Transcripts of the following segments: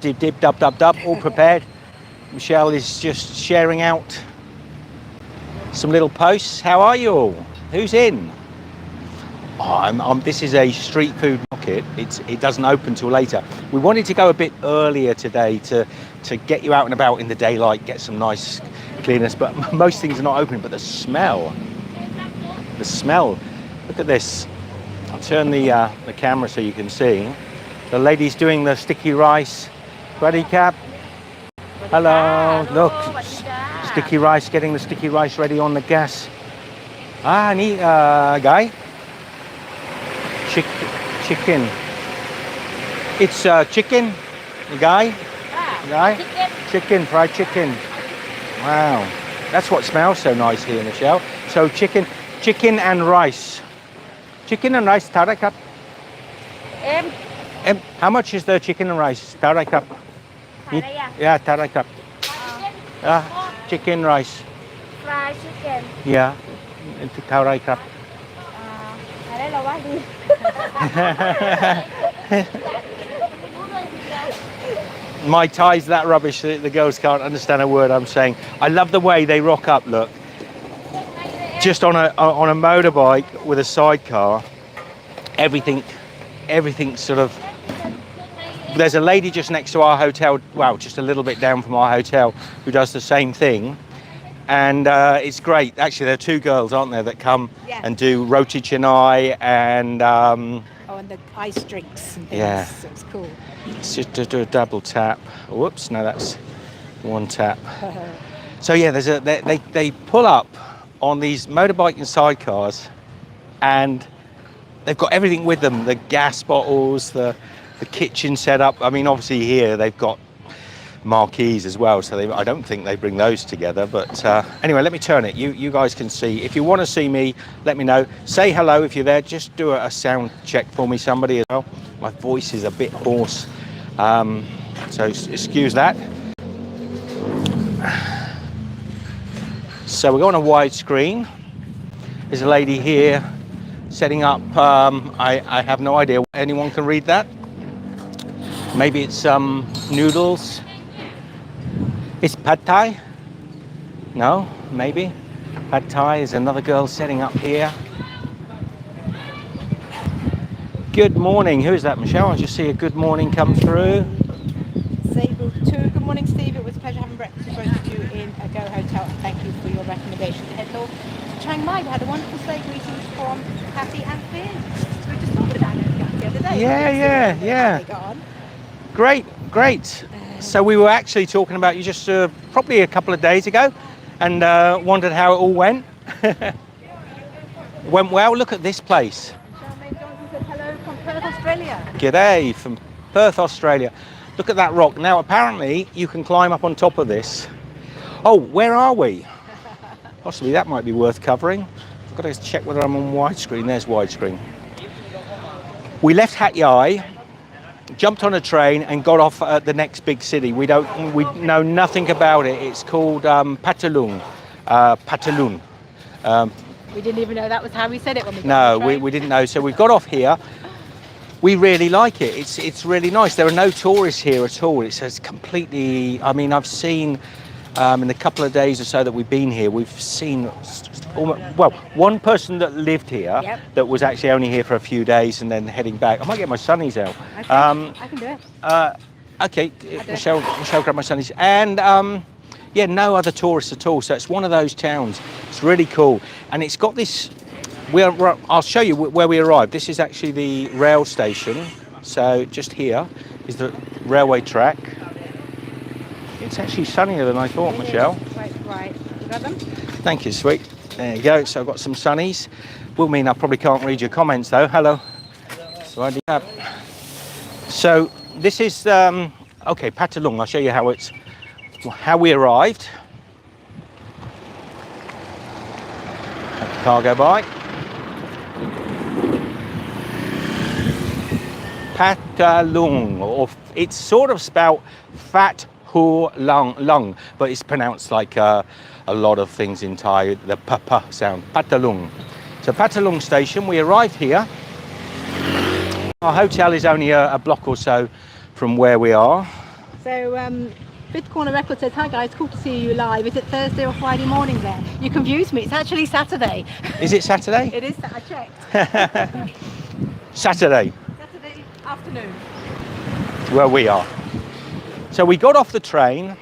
Dib, dib, dub, dub, dub, all prepared. Michelle is just sharing out some little posts. How are you all? Who's in? Oh, this is a street food market. It doesn't open till later. We wanted to go a bit earlier today to get you out and about in the daylight, get some nice clearness, but most things are not open. But the smell, look at this. I'll turn the camera so you can see. The lady's doing the sticky rice. Ready, Cap? Hello, look, sticky rice, getting the sticky rice ready on the gas. Ni guy. Chicken. It's chicken, guy. Chicken, fried chicken. Wow, that's what smells so nice here, Michelle. So chicken and rice. Chicken and rice, tarai cup. How much is the chicken and rice? Tarai cup. Yeah, tarai cup. Chicken rice. Fried chicken. Yeah, into tarai cup. My Thai's that rubbish that the girls can't understand a word I'm saying. I love the way they rock up, look. Just on a motorbike with a sidecar. Everything sort of. There's a lady just next to our hotel, well, just a little bit down from our hotel, who does the same thing. And it's great. Actually, there are two girls, aren't there, that come and do roti canai and... and the ice drinks and things. Yeah. So it's cool. Let's just do a double tap. Whoops, no, that's one tap. So yeah, they pull up on these motorbike and sidecars, and they've got everything with them, the gas bottles, the kitchen setup. I mean, obviously here they've got marquees as well, so I don't think they bring those together, but anyway, let me turn it. You guys can see. If you want to see me, let me know. Say hello if you're there. Just do a sound check for me, somebody, as well. My voice is a bit hoarse, so excuse that. So we're going on a widescreen. There's a lady here setting up, I have no idea. Anyone can read that? Maybe it's noodles. It's pad thai? No, maybe. Pad thai is another girl setting up here. Good morning. Who is that, Michelle? I just see a good morning come through. Sable 2. Good morning, Steve. It was a pleasure having breakfast with both of you in a Go Hotel. And thank you for your recommendation to head north to Chiang Mai. We had a wonderful stay. Greetings from Kathy and Finn. We were just talking about it the other day. Yeah. Great. So we were actually talking about you just probably a couple of days ago, and wondered how it all went. Went well. Look at this place. Hello from Perth, Australia. G'day from Perth, Australia. Look at that rock. Now apparently you can climb up on top of this. Oh, where are we? Possibly that might be worth covering. I've got to check whether I'm on widescreen. There's widescreen. We left Hat Yai, jumped on a train and got off at the next big city. We know nothing about it. It's called Phatthalung. We didn't even know that was how we said it when we got No, on the train. we didn't know. So we've got off here. We really like it. It's really nice. There are no tourists here at all. It's completely. I mean, I've seen in the couple of days or so that we've been here, we've seen one person that lived here that was actually only here for a few days and then heading back. I might get my sunnies out. Okay, I can do it. Okay, Michelle, grab my sunnies. And no other tourists at all. So it's one of those towns. It's really cool, and it's got this. I'll show you where we arrived. This is actually the rail station. So just here is the railway track. It's actually sunnier than I thought, Michelle. Right. You got them? Thank you, sweet. There you go. So I've got some sunnies. Will mean I probably can't read your comments though. Hello. So this is Phatthalung. I'll show you how we arrived. Let the car go by. Phatthalung, or it's sort of spelt Phatthalung, but it's pronounced like a lot of things in Thai, the pa sound. Phatthalung. So Phatthalung station, we arrived here. Our hotel is only a block or so from where we are. So, Fifth Corner Record says, hi guys, cool to see you live. Is it Thursday or Friday morning there? You confused me. It's actually Saturday. Is it Saturday? It is. I checked. Saturday. Saturday afternoon. Where we are. So we got off the train,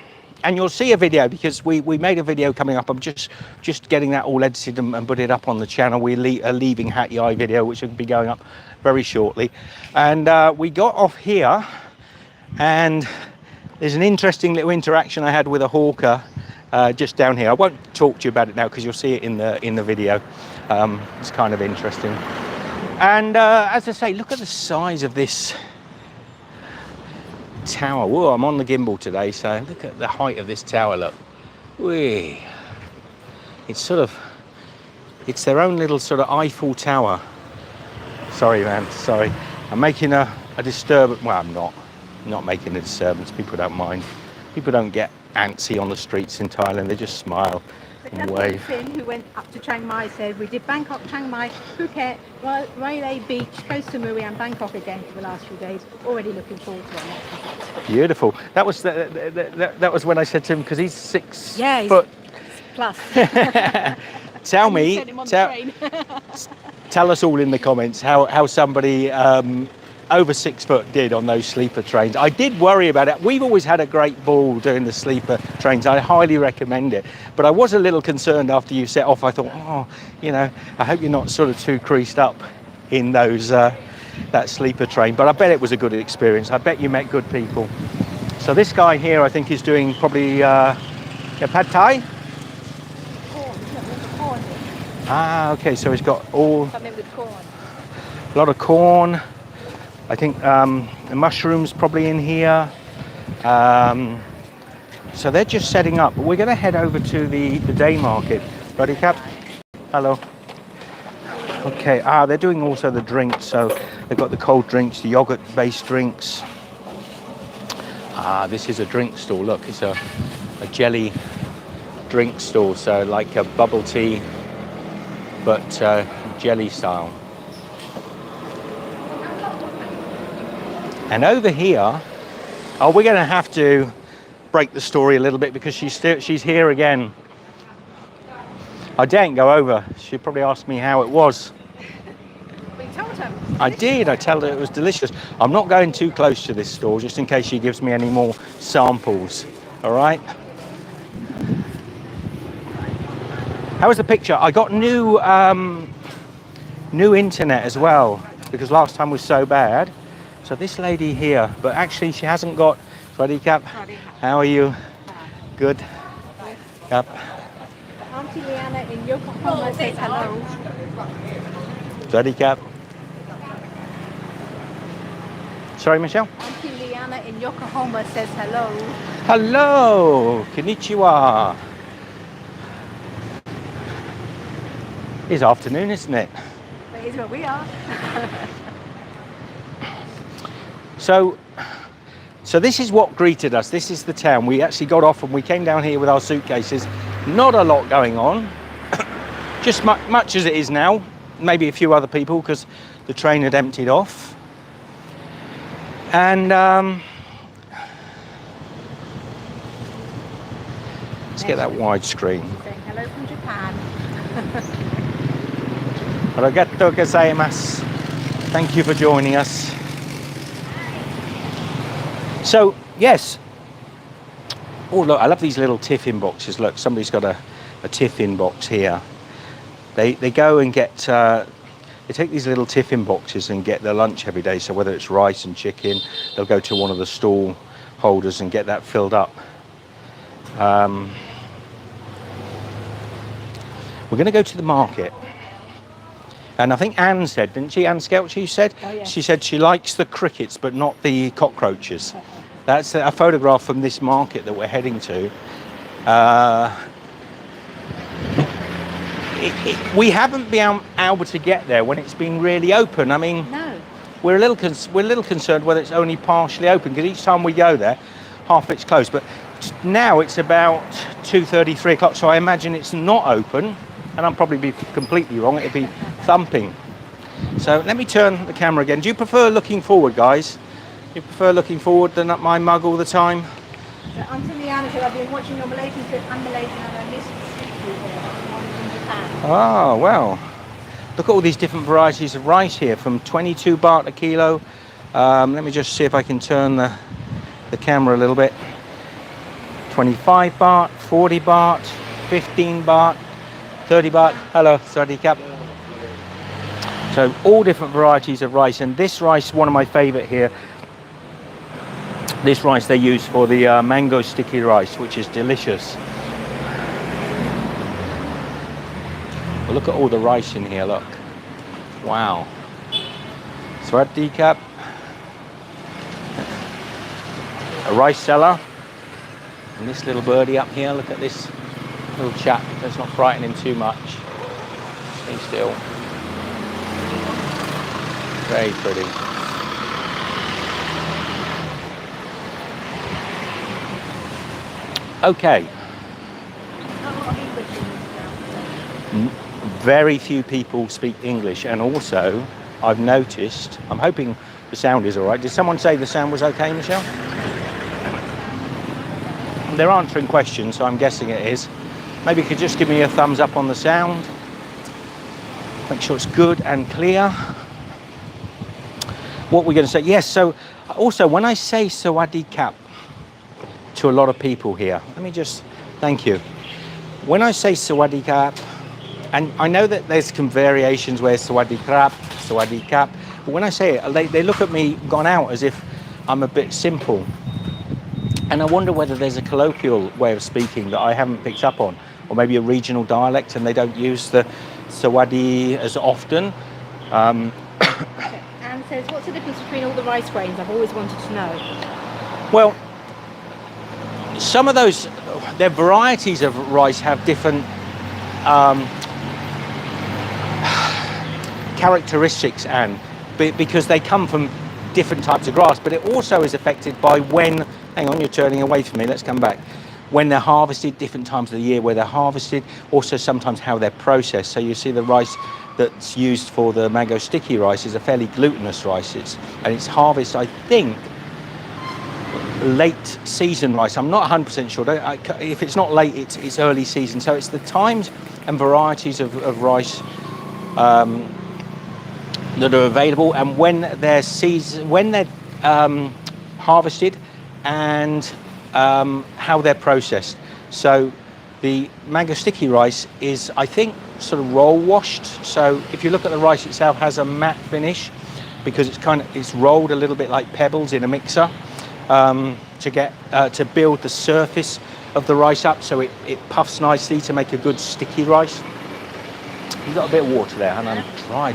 and you'll see a video because we made a video coming up. I'm just getting that all edited and put it up on the channel. We're leaving Hat Yai video, which will be going up very shortly. And we got off here, and there's an interesting little interaction I had with a hawker just down here. I won't talk to you about it now because you'll see it in the video. It's kind of interesting. And as I say, look at the size of this tower. Whoa, I'm on the gimbal today, so look at the height of this tower. Look, whee. It's their own little sort of Eiffel Tower. Sorry man, sorry, I'm making a disturbance. Well, I'm not making a disturbance. People don't mind. People don't get antsy on the streets in Thailand. They just smile and wave. Finn, who went up to Chiang Mai, said we did Bangkok, Chiang Mai, Phuket, Railay Beach, Koh Samui and Bangkok again for the last few days. Already looking forward to our next visit. Beautiful. That was when I said to him, because he's 6 foot plus. Tell me, tell us all in the comments how somebody over 6 foot did on those sleeper trains. I did worry about it. We've always had a great ball doing the sleeper trains. I highly recommend it. But I was a little concerned after you set off. I thought, oh, you know, I hope you're not sort of too creased up in those that sleeper train. But I bet it was a good experience. I bet you met good people. So this guy here, I think, is doing probably pad thai. Corn. Ah, okay. So he's got Something with corn. A lot of corn. I think the mushrooms probably in here. So they're just setting up. We're going to head over to the day market. Ready, Cap? Hello. Okay. They're doing also the drinks. So they've got the cold drinks, the yogurt-based drinks. This is a drink stall. Look, it's a jelly drink stall. So like a bubble tea, but jelly style. And over here, we're going to have to break the story a little bit because she's here again. I daren't go over. She'd probably ask me how it was. But you told her. I did. I told her it was delicious. I'm not going too close to this store just in case she gives me any more samples. All right. How was the picture? I got new internet as well because last time was so bad. So this lady here, but actually she hasn't got. Ready, Cap? How are you? Good. Cap. Auntie Liana in Yokohama says hello. Ready, Cap? Sorry, Michelle? Auntie Liana in Yokohama says hello. Hello, konnichiwa. It's afternoon, isn't it? That is where we are. So this is what greeted us. This is the town. We actually got off and we came down here with our suitcases. Not a lot going on, just much as it is now. Maybe a few other people because the train had emptied off. And let's get that widescreen. Saying hello from Japan. Arigatou gozaimasu. Thank you for joining us. So, yes. Oh, look, I love these little tiffin boxes. Look, somebody's got a tiffin box here. They go and get, they take these little tiffin boxes and get their lunch every day. So whether it's rice and chicken, they'll go to one of the stall holders and get that filled up. We're going to go to the market. And I think Anne said, didn't she? Anne Skelch, she said? Oh, yeah. She said she likes the crickets, but not the cockroaches. That's a photograph from this market that we're heading to. We haven't been able to get there when it's been really open. I mean, No. we're a little concerned whether it's only partially open because each time we go there, half it's closed. But now it's about 2:30, 3 o'clock, so I imagine it's not open. And I'll probably be completely wrong. It'd be thumping. So let me turn the camera again. Do you prefer looking forward, guys? You prefer looking forward than at my mug all the time? So Auntie Liana said, I've been watching your Malaysian trip and Malaysian and I missed the street food here. That's one from Japan. Oh, well. Look at all these different varieties of rice here, from 22 baht a kilo. Let me just see if I can turn the camera a little bit. 25 baht, 40 baht, 15 baht, 30 baht. Hello, Sawadee Kap. So all different varieties of rice, and this rice, one of my favourite here. This rice they use for the mango sticky rice, which is delicious. Well, look at all the rice in here, look. Wow. Sawadee Kap. A rice cellar. And this little birdie up here, look at this little chap. Let's not frighten him too much. Stay still. Very pretty. Okay. Very few people speak English, and also I've noticed, I'm hoping the sound is all right. Did someone say the sound was okay, Michelle? They're answering questions, so I'm guessing it is. Maybe you could just give me a thumbs up on the sound. Make sure it's good and clear. What we're going to say, yes, so also when I say Sawadee Kap to a lot of people here, let me just, thank you. When I say Sawadee Kap, and I know that there's some variations where Sawadee Krap, Sawadee Kap, but when I say it, they look at me gone out as if I'm a bit simple. And I wonder whether there's a colloquial way of speaking that I haven't picked up on, or maybe a regional dialect and they don't use the Sawadee as often. Anne says, what's the difference between all the rice grains? I've always wanted to know. Well, some of those, their varieties of rice have different characteristics, Anne, because they come from different types of grass, but it also is affected by when, hang on, you're turning away from me, let's come back, when they're harvested, different times of the year where they're harvested, also sometimes how they're processed. So you see the rice that's used for the mango sticky rice is a fairly glutinous rice, and it's harvest, I think, late season rice. I'm not 100% sure. If it's not late, it's early season. So it's the times and varieties of rice that are available, and when they're harvested, and how they're processed. So the mango sticky rice is, I think, sort of roll washed. So if you look at the rice itself, has a matte finish because it's rolled a little bit like pebbles in a mixer to build the surface of the rice up, so it puffs nicely to make a good sticky rice. You've got a bit of water there, and I'm dry.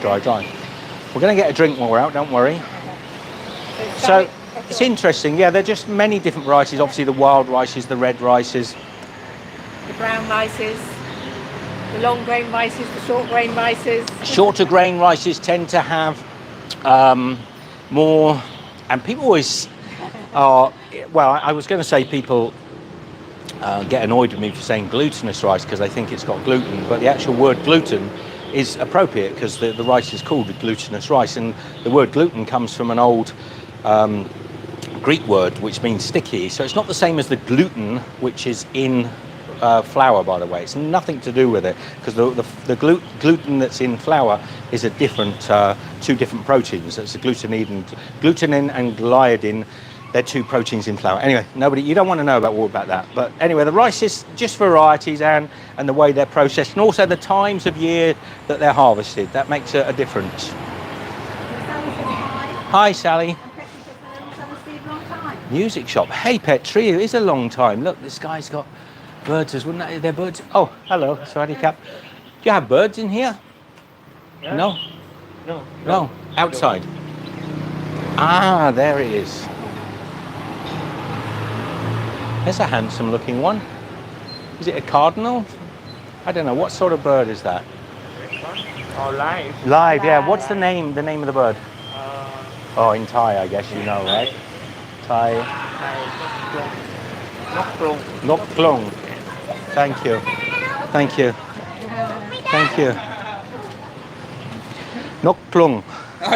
We're going to get a drink while we're out, don't worry. So it's interesting, yeah, there are just many different varieties. Obviously the wild rices, the red rices, the brown rices, the long grain rices, the short grain rices. Shorter grain rices tend to have more, and people always are, well, I was going to say people get annoyed with me for saying glutinous rice because they think it's got gluten, but the actual word gluten is appropriate because the rice is called glutinous rice, and the word gluten comes from an old Greek word which means sticky. So it's not the same as the gluten which is in flour, by the way. It's nothing to do with it, because the gluten that's in flour is a different, two different proteins. That's the glutenin and gliadin. They're two proteins in flour. Anyway, you don't want to know all about that. But anyway, the rice is just varieties and the way they're processed, and also the times of year that they're harvested. That makes a difference. Hi, Sally. Music shop. Hey, Petri, it is a long time. Look, this guy's got birds as well. They're birds. Oh, hello, Sawadee Kap. Do you have birds in here? Yeah. No. Outside. Ah, there it is. There's a handsome looking one. Is it a cardinal? I don't know. What sort of bird is that? Oh, live. Live, yeah. What's the name of the bird? Oh, in Thai, I guess you know, right? Thai. Nok Klong. Thank you. Nok Klong.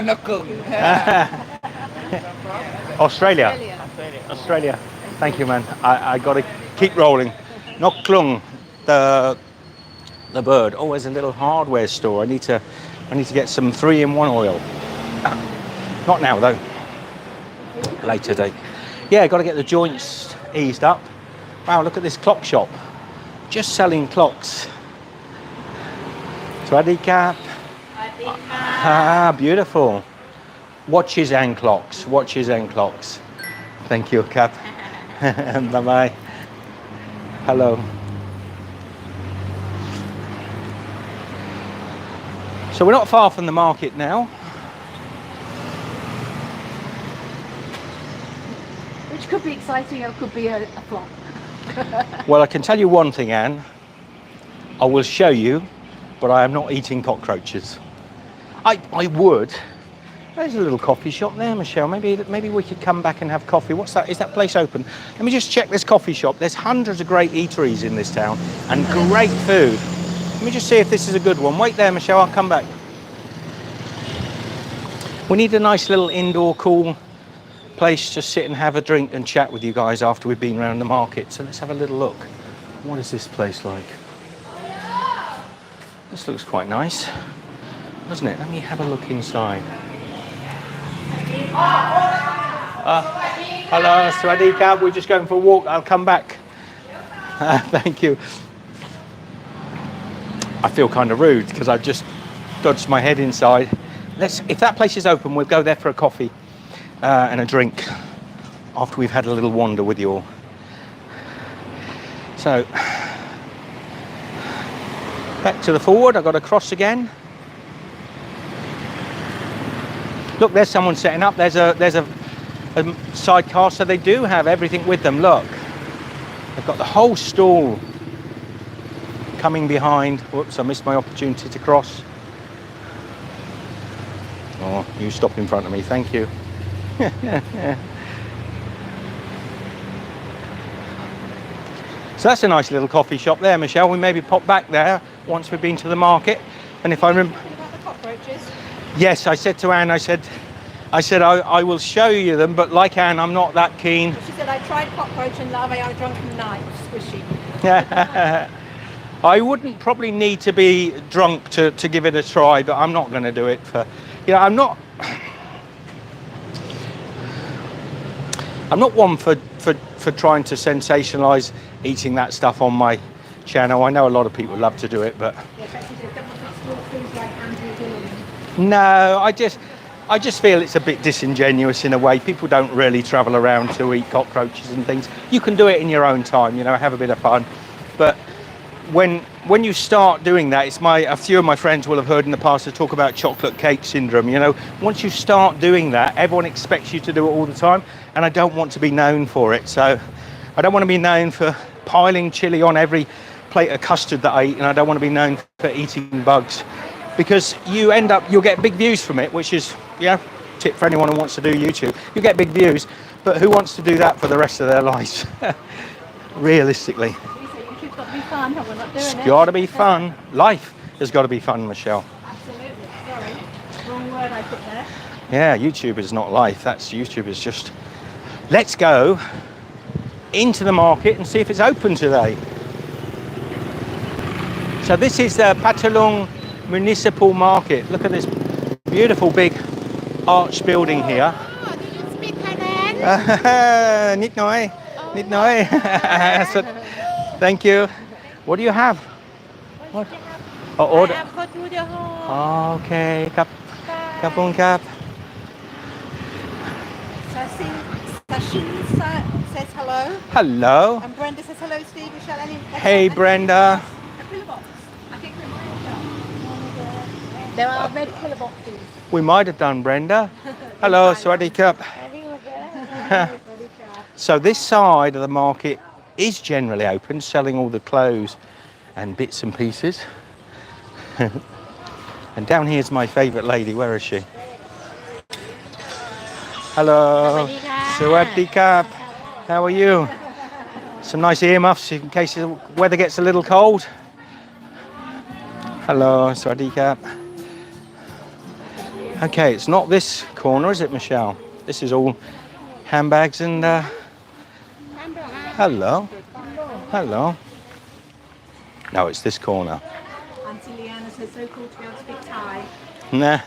Nok Klong. Australia. Australia. Australia. Thank you, man. I got to keep rolling. Not klung, the bird. Oh, there's a little hardware store. I need to get some 3-in-1 oil. Not now though. Later date. Yeah, got to get the joints eased up. Wow, look at this clock shop. Just selling clocks. Swadika. Ah, beautiful. Watches and clocks. Watches and clocks. Thank you, Cap. Bye bye. Hello. So we're not far from the market now. Which could be exciting or could be a flop. Well, I can tell you one thing, Anne. I will show you, but I am not eating cockroaches. I would. There's a little coffee shop there, Michelle. Maybe we could come back and have coffee. What's that? Is that place open? Let me just check this coffee shop. There's hundreds of great eateries in this town and great food. Let me just see if this is a good one. Wait there, Michelle. I'll come back. We need a nice little indoor cool place to sit and have a drink and chat with you guys after we've been around the market. So let's have a little look. What is this place like? This looks quite nice, doesn't it? Let me have a look inside. Hello, Swadika. We're just going for a walk. I'll come back. Thank you. I feel kind of rude because I've just dodged my head inside. If that place is open, we'll go there for a coffee and a drink after we've had a little wander with you all. So, back to the forward. I've got to cross again. Look, there's someone setting up. There's a sidecar, so they do have everything with them. Look, they've got the whole stall coming behind. Whoops, I missed my opportunity to cross. Oh, you stopped in front of me, thank you. So that's a nice little coffee shop there, Michelle. We maybe pop back there once we've been to the market. And if I remember... About the cockroaches? Yes, I said to Anne, I said I will show you them, but like Anne, I'm not that keen. She said, I tried cockroach and larvae are drunken knives, squishy. I wouldn't probably need to be drunk to give it a try, but I'm not going to do it for... I'm not one for trying to sensationalise eating that stuff on my channel. I know a lot of people love to do it, but... No, I just feel it's a bit disingenuous in a way. People don't really travel around to eat cockroaches and things. You can do it in your own time, have a bit of fun. But when you start doing that, a few of my friends will have heard in the past to talk about chocolate cake syndrome. Once you start doing that, everyone expects you to do it all the time, and I don't want to be known for it. So I don't want to be known for piling chili on every plate of custard that I eat, and I don't want to be known for eating bugs. Because you'll get big views from it, which is, tip for anyone who wants to do YouTube. You get big views, but who wants to do that for the rest of their lives? Realistically. YouTube's got to be fun, but we're not doing it. It's got to be fun. Life has got to be fun, Michelle. Absolutely. Sorry. Wrong word I put there. Yeah, YouTube is not life. YouTube is just... Let's go into the market and see if it's open today. So this is the Phatthalung municipal market. Look at this beautiful big arch building here. Oh, do you speak Thailand? Nít nói. Nít nói. Thank you. What do you have? What? Oh, order. I have got to the hall. Okay. Khap khun khap. Sashin says hello. Hello. And Brenda says hello, Steve. Michelle, Hey, Brenda. A pillar box. I think we might have done. There are red pillar boxes. We might have done, Brenda. Hello, Swaddy Cup. So this side of the market is generally open, selling all the clothes and bits and pieces. And down here's my favourite lady. Where is she? Hello. Swaddy Cup. How are you? Some nice earmuffs in case the weather gets a little cold. Hello, Swaddy Cup. Okay, it's not this corner, is it, Michelle? This is all handbags and hello. Hello. No, it's this corner. Auntie Leanna says so cool to be able to speak Thai. Nah,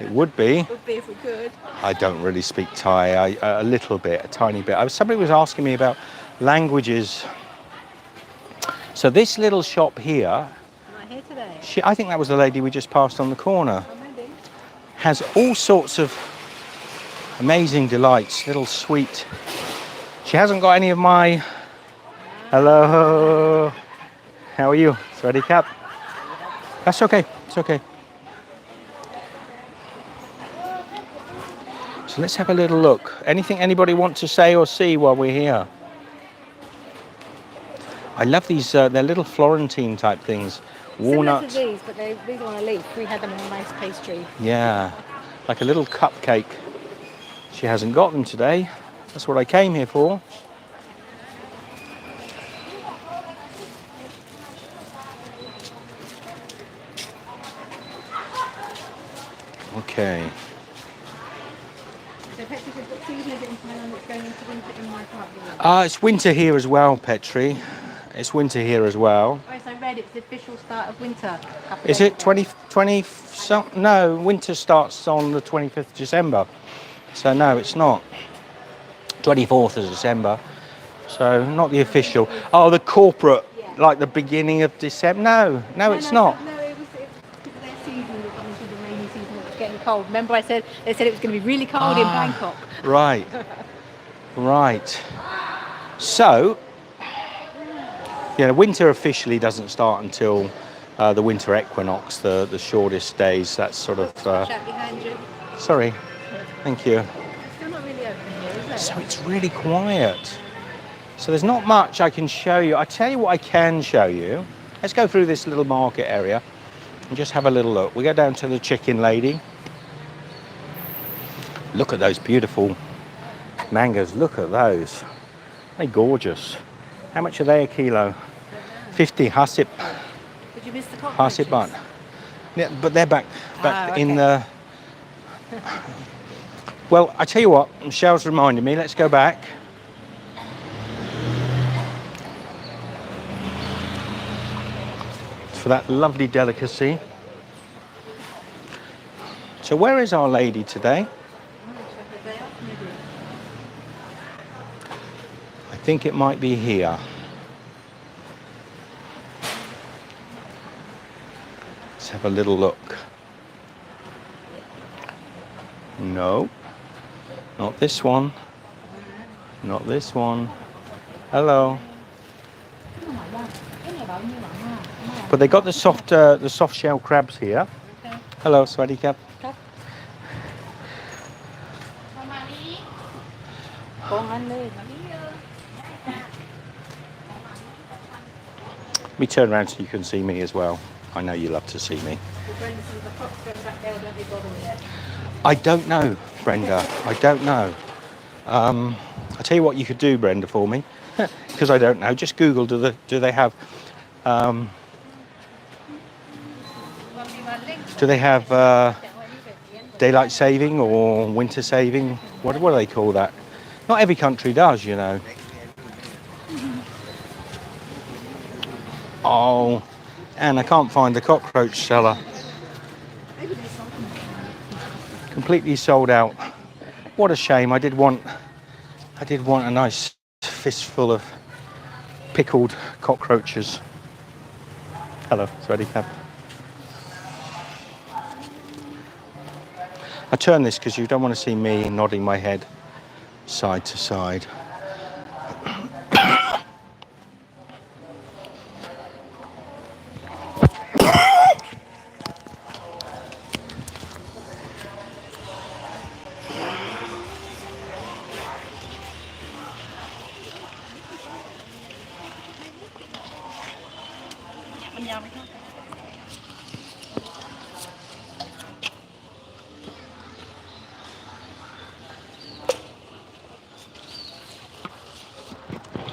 it would be. Would be if we could. I don't really speak Thai. A little bit, a tiny bit. Somebody was asking me about languages. So this little shop here, Not here today. I think that was the lady we just passed on the corner, Oh, maybe. has all sorts of amazing delights, little sweet. She hasn't got any of my, hello, how are you? Swadee Cap. That's okay, it's okay. So let's have a little look. Anything anybody want to say or see while we're here? I love these, they're little Florentine type things. Walnut. Similar to these, but these are on a leaf. We had them on a nice pastry. Yeah, like a little cupcake. She hasn't got them today. That's what I came here for. Okay. So Petri says, what season is it in Thailand that's going into winter in my part of the world? It's winter here as well, Petri. It's winter here as well. Oh, yes, I read it's the official start of winter. Is it 20, no, winter starts on the 25th of December. So no, it's not. 24th of December. So not the official. Oh, the corporate, like the beginning of December. No, it's not. No, it was because their season was coming to the rainy season. It was getting cold. Remember, they said it was going to be really cold in Bangkok. Right. Right. So, yeah, winter officially doesn't start until the winter equinox, the shortest days. That's sort of. Chat behind you. Sorry. Thank you. It's still not really open here, is it? So it's really quiet. So there's not much I can show you. I tell you what I can show you. Let's go through this little market area and just have a little look. We go down to the chicken lady. Look at those beautiful mangoes. Look at those. They're gorgeous. How much are they a kilo? 50 hasip. Did you miss the cockroaches? Hasip bun. Yeah, but they're back in the. Well, I tell you what, Michelle's reminded me. Let's go back. For that lovely delicacy. So where is Our Lady today? I think it might be here. Let's have a little look. No, not this one. Not this one. Hello. But they got the soft shell crabs here. Okay. Hello, Swadee Cap. Let me turn around so you can see me as well. I know you love to see me. I don't know, Brenda. I don't know. I'll tell you what you could do, Brenda, for me, because I don't know. Just Google, do they have daylight saving or winter saving? What do they call that? Not every country does, you know. Oh, and I can't find the cockroach seller. Completely sold out. What a shame. I did want a nice fistful of pickled cockroaches. Hello, Swadee Cap. I turn this because you don't want to see me nodding my head side to side.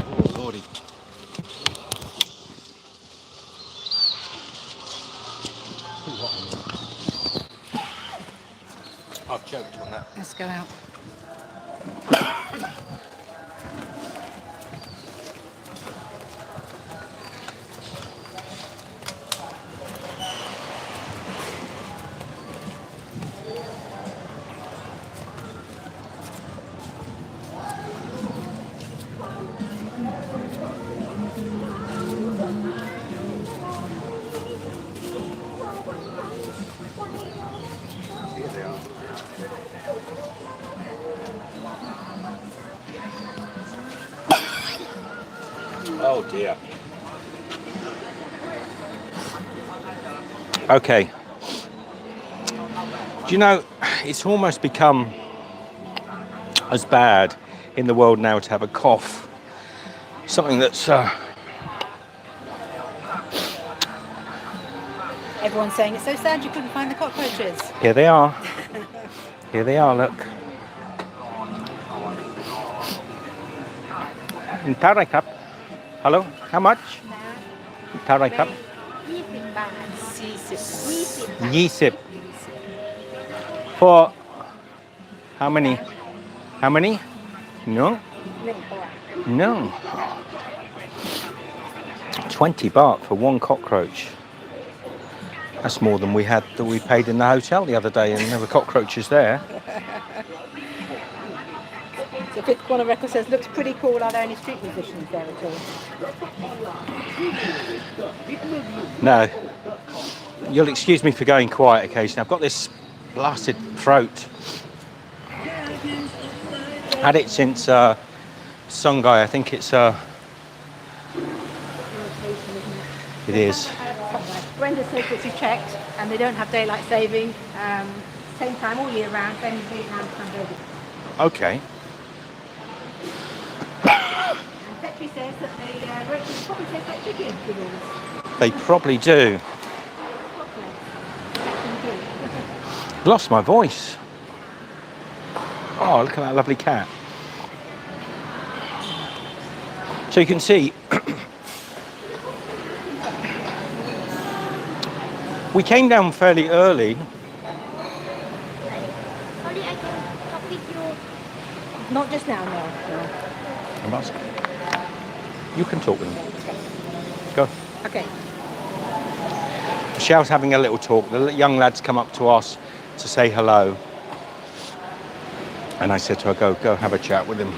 Oh, Lordy. I've choked on that. Let's go out. Oh dear. Okay. Do you know, it's almost become as bad in the world now to have a cough. Something that's Everyone's saying it's so sad you couldn't find the cockroaches. here they are. Here they are, look. Tarai cup. Hello, how much? Tarai cup. 20 บาท 20. For how many? How many? No? 1 ตัว No. 20 baht for one cockroach. That's more than we paid in the hotel the other day, and there were cockroaches there. So Fifth Corner Record says, looks pretty cool. Are there any street musicians there at all? No. You'll excuse me for going quiet occasionally. I've got this blasted throat. Had it since Sungai. I think it's it is. Brenda says that she checked and they don't have daylight saving. Same time all year round, same as Vietnam, Cambodia. Okay. And Petri says that the roaches probably taste like chicken noodles. They probably do. Lost my voice. Oh, look at that lovely cat. So you can see, we came down fairly early. Sorry, I can talk with you. Not just now, no. I must. You can talk with them. Go. Okay. Michelle's having a little talk. The young lads come up to us to say hello. And I said to her, go have a chat with him.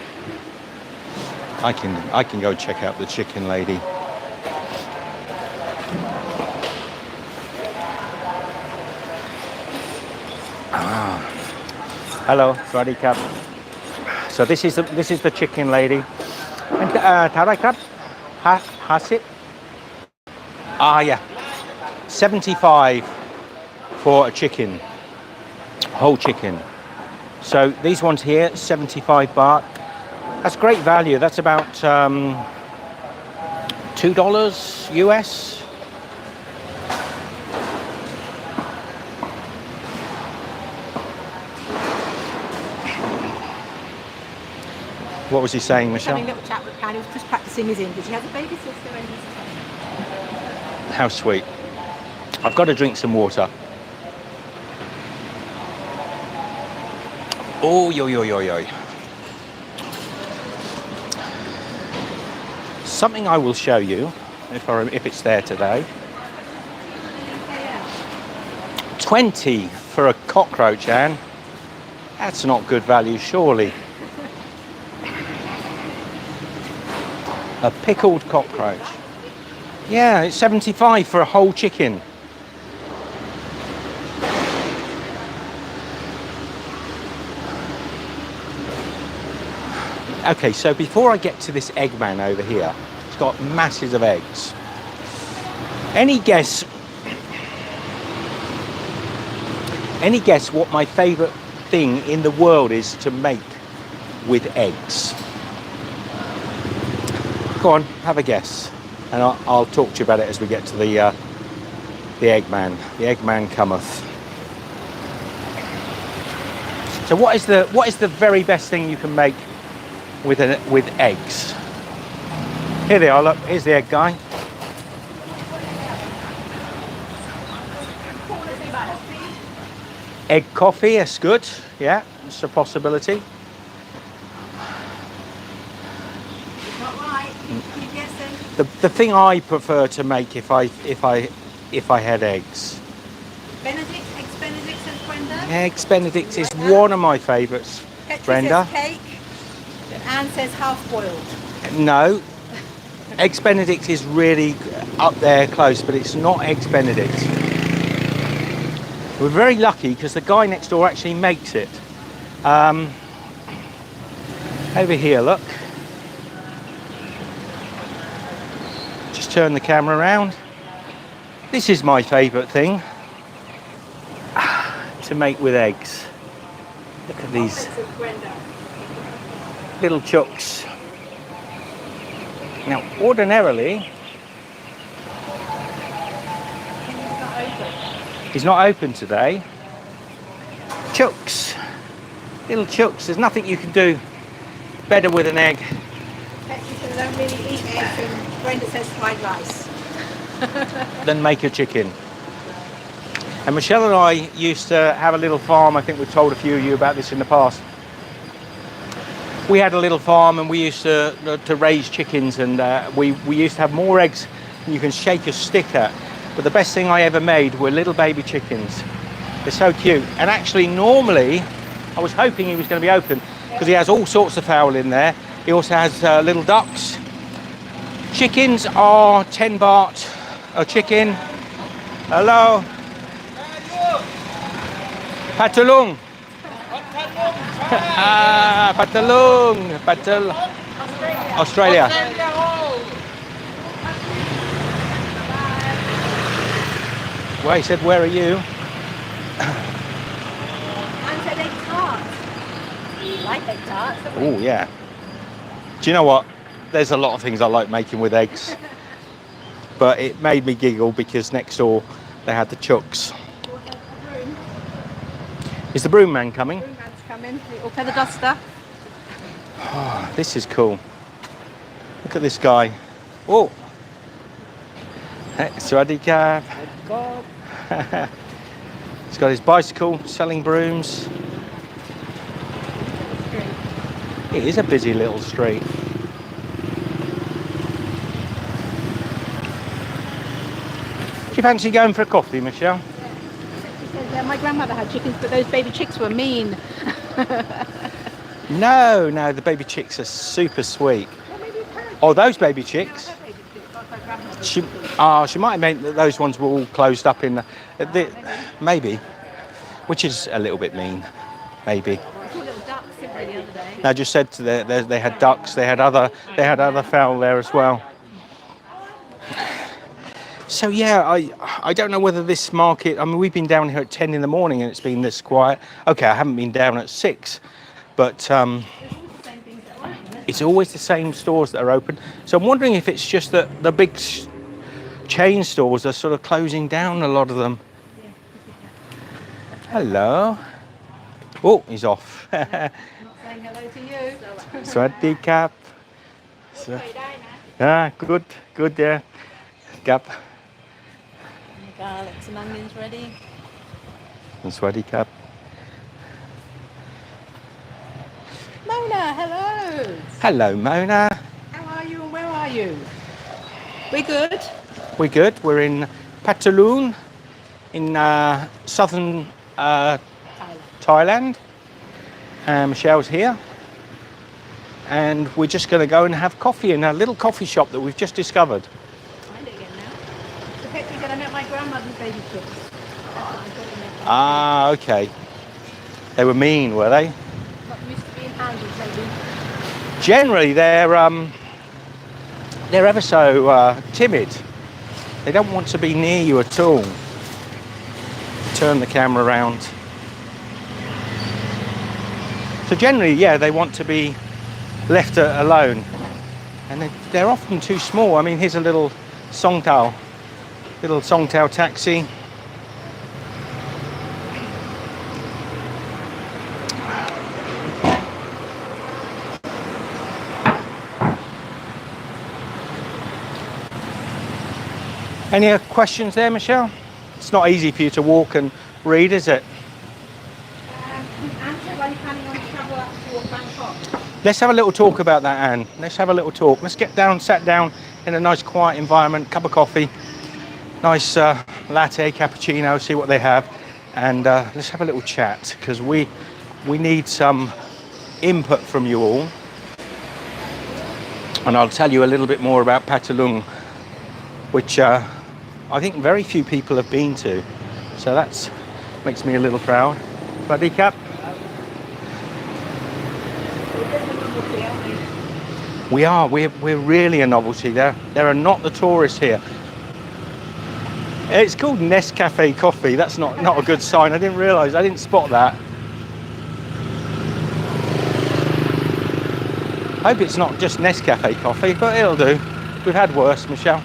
I can go check out the chicken lady. Hello, Swadee Cup. So this is the chicken lady. And Tarai Cup? Hasit? Yeah. 75 for a chicken. Whole chicken. So these ones here, 75 baht. That's great value. That's about $2 US. What was he saying, Michelle? Having a little chat with Pan, he was just practicing his English. He has a baby sister and he's How sweet. I've got to drink some water. Oh, yo. Something I will show you, if it's there today. 20 for a cockroach, Anne. That's not good value, surely. A pickled cockroach. Yeah, it's 75 for a whole chicken. Okay, so before I get to this egg man over here, it's got masses of eggs. Any guess what my favourite thing in the world is to make with eggs? Go on, have a guess, and I'll talk to you about it as we get to the egg man. The egg man cometh. So what is the very best thing you can make with eggs? Here they are. Look, here's the egg guy. Egg coffee, that's good. Yeah, it's a possibility. The thing I prefer to make if I had eggs. Benedict, eggs Benedict says Brenda. Eggs Benedict is one of my favourites. Petri Brenda. says cake. Anne says half boiled. No. Eggs Benedict is really up there close, but it's not Eggs Benedict. We're very lucky because the guy next door actually makes it. Over here, look. Just turn the camera around. This is my favourite thing to make with eggs. Look at these little chooks. Now, ordinarily, he's not open today. Chooks, little chooks. There's nothing you can do better with an egg. People don't really eat eggs, and Brenda says fried rice. Than make a chicken. And Michelle and I used to have a little farm. I think we've told a few of you about this in the past. We had a little farm and we used to raise chickens, and we used to have more eggs than you can shake a stick at. But the best thing I ever made were little baby chickens. They're so cute. And actually, normally, I was hoping he was going to be open because he has all sorts of fowl in there. He also has little ducks. Chickens are 10 baht a chicken. Hello. Phatthalung. Phatthalung. Australia. Well, he said, where are you? And said egg tarts. You like egg tarts? Oh, yeah. Do you know what? There's a lot of things I like making with eggs. But it made me giggle because next door they had the chooks. Is the broom man coming? The broom man's coming. Little feather duster. Oh, this is cool. Look at this guy. Oh. Swadee Kap. He's got his bicycle selling brooms. It is a busy little street. Do you fancy going for a coffee, Michelle? Yeah, my grandmother had chickens, but those baby chicks were mean. No, the baby chicks are super sweet. Oh, those baby chicks? She might have meant that those ones were all closed up in maybe, which is a little bit mean, maybe. No, I just said they had ducks, they had other fowl there as well. So yeah, I don't know whether this market, I mean, we've been down here at 10 in the morning and it's been this quiet. Okay, I haven't been down at 6, but it's always the same stores that are open. So I'm wondering if it's just that the big chain stores are sort of closing down, a lot of them. Hello. Oh, he's off. Not saying hello to you. Swadee Kap. Good, yeah. Kap. Garlics and onions ready. And Swadee Kap. Mona, hello. Hello, Mona. How are you and where are you? We're good. We're good. We're in Phatthalung in southern Thailand. Michelle's here. And we're just going to go and have coffee in a little coffee shop that we've just discovered. Find it again now. The picture that I met my grandmother's baby chicks. Ah, okay. They were mean, were they? Not used to being handled, maybe. Generally, they're ever so timid. They don't want to be near you at all. Turn the camera around. So generally, yeah, they want to be left alone. And they're often too small. I mean, here's a little Songtao taxi. Any questions there, Michelle? It's not easy for you to walk and read, is it? Let's have a little talk about that, Anne. Let's have a little talk. Let's get down, sat down in a nice quiet environment, cup of coffee, nice latte, cappuccino, see what they have. And let's have a little chat, because we need some input from you all. And I'll tell you a little bit more about Phatthalung, which I think very few people have been to. So that makes me a little proud. Swadee Kap. We are. We're really a novelty. There are not the tourists here. It's called Nescafe coffee. That's not a good sign. I didn't realise. I didn't spot that. Hope it's not just Nescafe coffee, but it'll do. We've had worse, Michelle.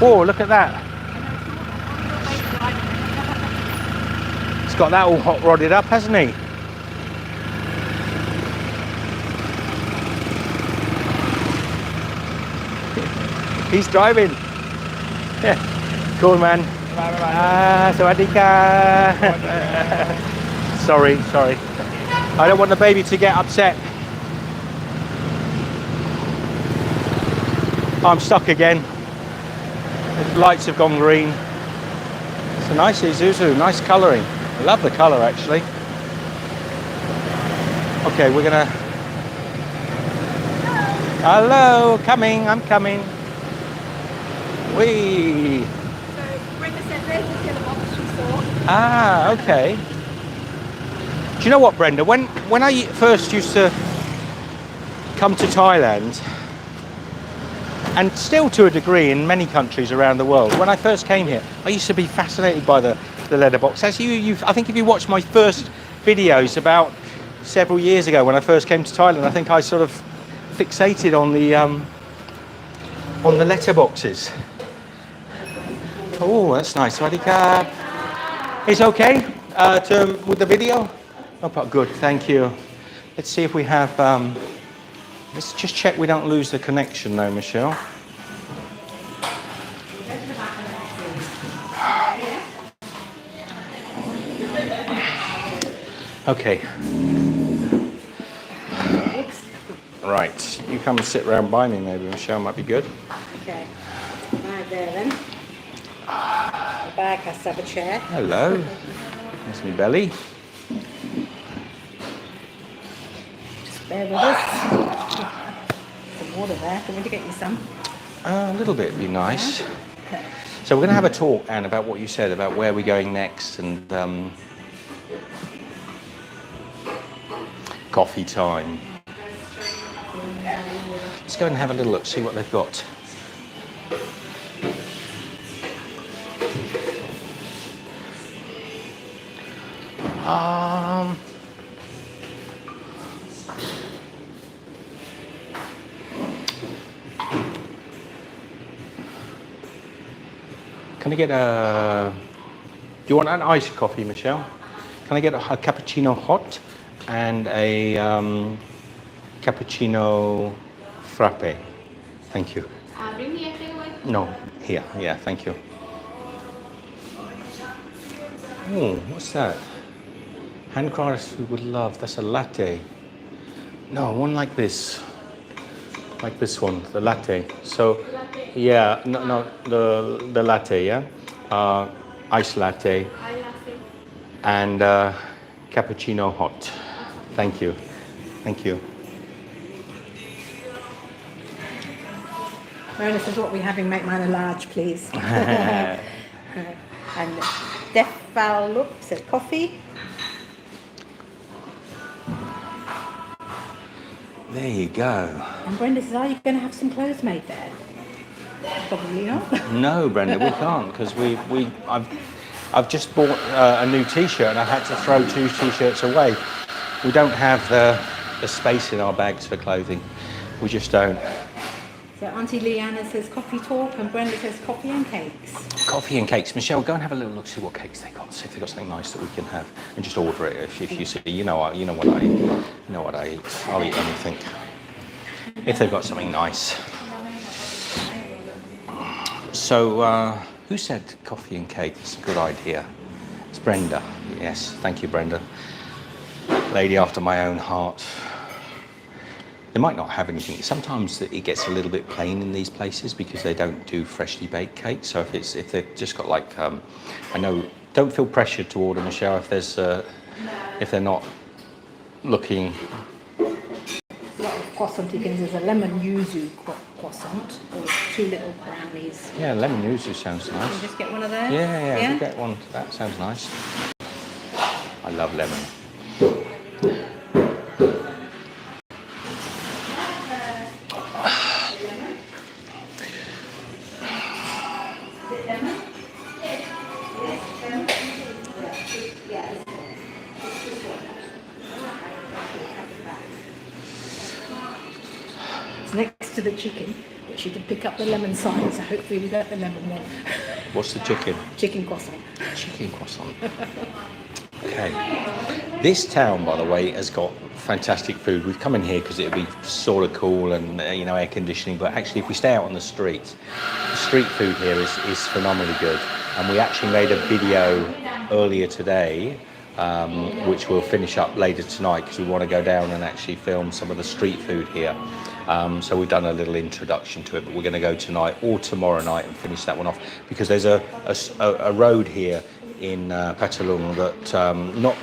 Whoa, look at that. He's got that all hot rodded up, hasn't he? He's driving. Yeah. Cool, man. Sawadee ka. Sorry. I don't want the baby to get upset. I'm stuck again. The lights have gone green. It's a nice Isuzu, nice colouring. I love the colour actually. Okay, we're gonna... Hello, I'm coming. Whee! So Brenda said there's the yellow box she saw. Ah, okay. Do you know what, Brenda? When I first used to come to Thailand, and still to a degree in many countries around the world, when I first came here, I used to be fascinated by the letterbox. As I think if you watched my first videos about several years ago when I first came to Thailand, I think I sort of fixated on the letterboxes. Oh, that's nice. Sawadee ka. It's okay with the video? Oh, but good, thank you. Let's see if we have... let's just check we don't lose the connection though, Michelle. Okay. Right, you come and sit round by me maybe, Michelle, might be good. Okay, right there then. The bag has to have a chair. Hello. That's me belly. Just bear with us. Some water there. Can we get you some? A little bit would be nice. Okay. So we're going to have a talk, Anne, about what you said about where we're going next and coffee time. Let's go and have a little look, see what they've got. Can I get a... Do you want an iced coffee, Michelle? Can I get a cappuccino hot and a cappuccino frappe? Thank you. Bring here, takeaway. No, here. Yeah, thank you. Oh, what's that? Handcrafted we would love. That's a latte. No, one like this. Like this one, the latte. So, yeah, no, the latte, yeah? Iced latte. And cappuccino hot. Thank you. Thank you. Well, this is what we're having. Make mine a large, please. And Phatthalung said coffee. There you go. And Brenda says, are you going to have some clothes made there? Probably not. No, Brenda, we can't because I've just bought a new T-shirt and I've had to throw 2 T-shirts away. We don't have the space in our bags for clothing. We just don't. So Auntie Leanna says coffee talk and Brenda says coffee and cakes. Coffee and cakes. Michelle, go and have a little look, see what cakes they got. See if they've got something nice that we can have, and just order it if you see. You know what I eat. I'll eat anything if they've got something nice. So, who said coffee and cake? It's a good idea. It's Brenda. Yes, thank you, Brenda. Lady after my own heart. They might not have anything. Sometimes it gets a little bit plain in these places because they don't do freshly baked cake. So if they've just got like, I know, don't feel pressured to order, Michelle, if they're not looking. A lot of croissant things. There's a lemon yuzu croissant or 2 little brownies. Yeah, lemon yuzu sounds nice. Can you just get one of those? Yeah, we'll get one. That sounds nice. I love lemon. the chicken, but she did pick up the lemon side, so hopefully we got the lemon one. What's the chicken? Chicken croissant. Chicken croissant. Okay. This town, by the way, has got fantastic food. We've come in here because it'd be sort of cool and air conditioning, but actually if we stay out on the street food here is phenomenally good. And we actually made a video earlier today, which we'll finish up later tonight because we want to go down and actually film some of the street food here. So we've done a little introduction to it, but we're going to go tonight or tomorrow night and finish that one off because there's a road here in Phatthalung that not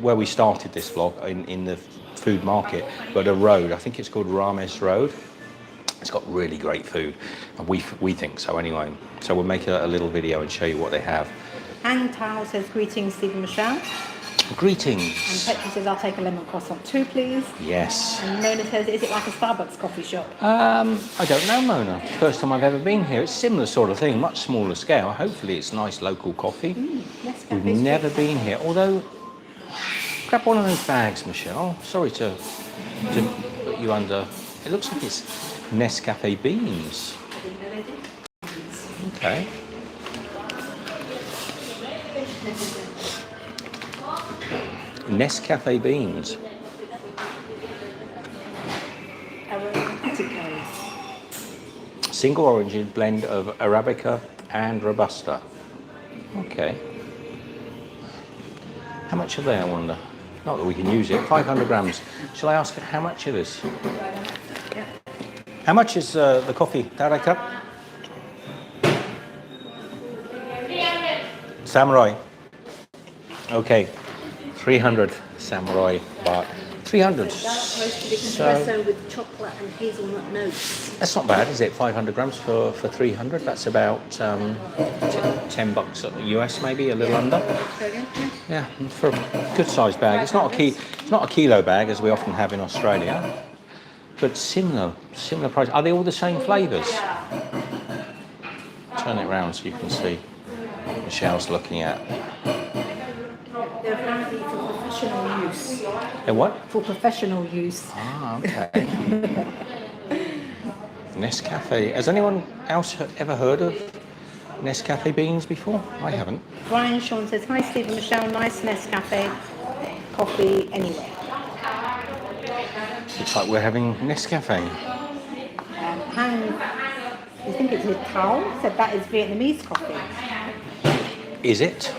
where we started this vlog in the food market, but a road. I think it's called Rames Road. It's got really great food, and we think so anyway. So we'll make a little video and show you what they have. Hang Tao says greetings, Steve and Michelle. Greetings. And Petra says I'll take a lemon croissant too, please. Yes. And Mona says, is it like a Starbucks coffee shop? I don't know, Mona. First time I've ever been here. It's similar sort of thing, much smaller scale. Hopefully it's nice local coffee. We've never been here. Although, grab one of those bags, Michelle. Sorry to put you under. It looks like it's Nescafe beans. Okay. Nescafe beans. Single origin blend of Arabica and Robusta. Okay. How much are they, I wonder? Not that we can use it. 500 grams. Shall I ask how much it is? How much is the coffee? That cup? Samurai. Okay. 300 Samurai baht. 300. That's roasted espresso with chocolate and hazelnut notes. That's not bad, is it? 500 grams for 300. That's about $10 US, maybe a little under. Yeah, for a good sized bag. It's not a kilo bag as we often have in Australia, but similar price. Are they all the same flavours? Turn it around so you can see. Michelle's looking at. They're apparently for professional use. They're what? For professional use. Ah, okay. Nescafe. Has anyone else ever heard of Nescafe beans before? I haven't. Brian Sean says, hi Steve and Michelle, nice Nescafe coffee anyway. Looks like we're having Nescafe. I think it's with Tao, said that is Vietnamese coffee. Is it?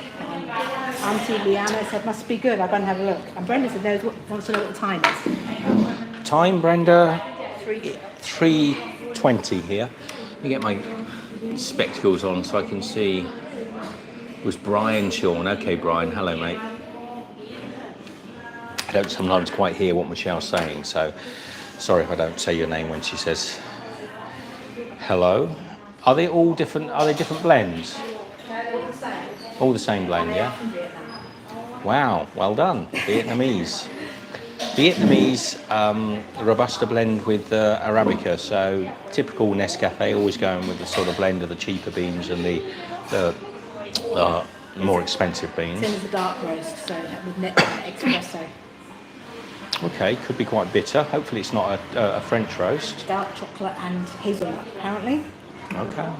Auntie Liana said, must be good, I'll go and have a look. And Brenda said, wants to know what the time is. Time, Brenda? 3:20 here. Let me get my spectacles on so I can see. It was Brian Sean. Okay, Brian. Hello, mate. I don't sometimes quite hear what Michelle's saying, so sorry if I don't say your name when she says hello. Are they all different? Are they different blends? All the same blend, yeah? Wow, well done. Vietnamese Robusta blend with Arabica. So typical Nescafe, always going with the sort of blend of the cheaper beans and the more expensive beans. Same as the dark roast, so with net espresso. Okay, could be quite bitter. Hopefully it's not a French roast. Dark chocolate and hazelnut, apparently. Okay.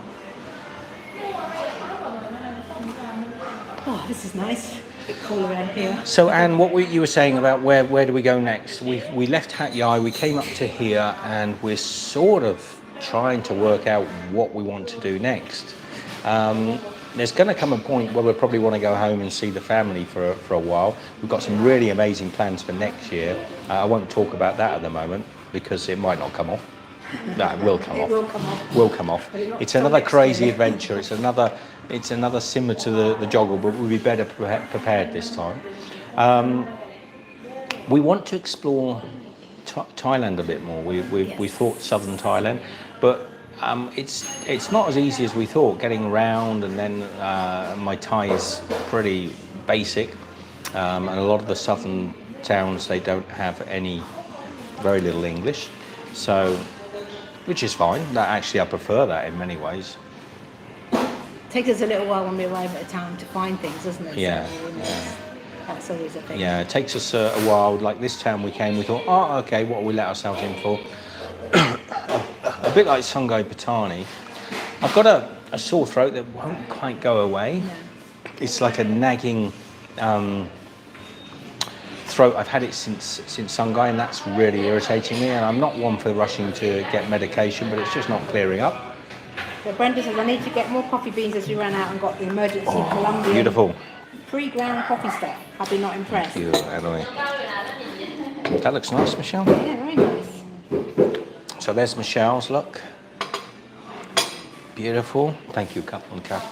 Oh, this is nice. A bit cool around here. So, Anne, what you were saying about where do we go next? We left Hat Yai, we came up to here, and we're sort of trying to work out what we want to do next. There's going to come a point where we'll probably want to go home and see the family for a while. We've got some really amazing plans for next year. I won't talk about that at the moment because it might not come off. No, it will come off. Will come off. It's another crazy adventure. It's another similar to the joggle, but we'll be better prepared this time. We want to explore Thailand a bit more. We thought southern Thailand, but it's not as easy as we thought. Getting around, and then my Thai is pretty basic, and a lot of the southern towns they don't have very little English, so. Which is fine. Actually, I prefer that in many ways. Takes us a little while when we arrive at a town to find things, doesn't it? Yeah. So, that's always a thing. Yeah, it takes us a while. Like this town we came, we thought, oh, okay, what will we let ourselves in for? A bit like Sungai Petani. I've got a sore throat that won't quite go away. No. It's like a nagging throat. I've had it since Sungai, and that's really irritating me. And I'm not one for rushing to get medication, but it's just not clearing up. So Brenda says, I need to get more coffee beans as we ran out and got the emergency Colombian Beautiful. pre-ground coffee stuff. I've been not impressed. You, Emily. That looks nice, Michelle. Yeah, very nice. So there's Michelle's look. Beautiful. Thank you, Cup on Cup.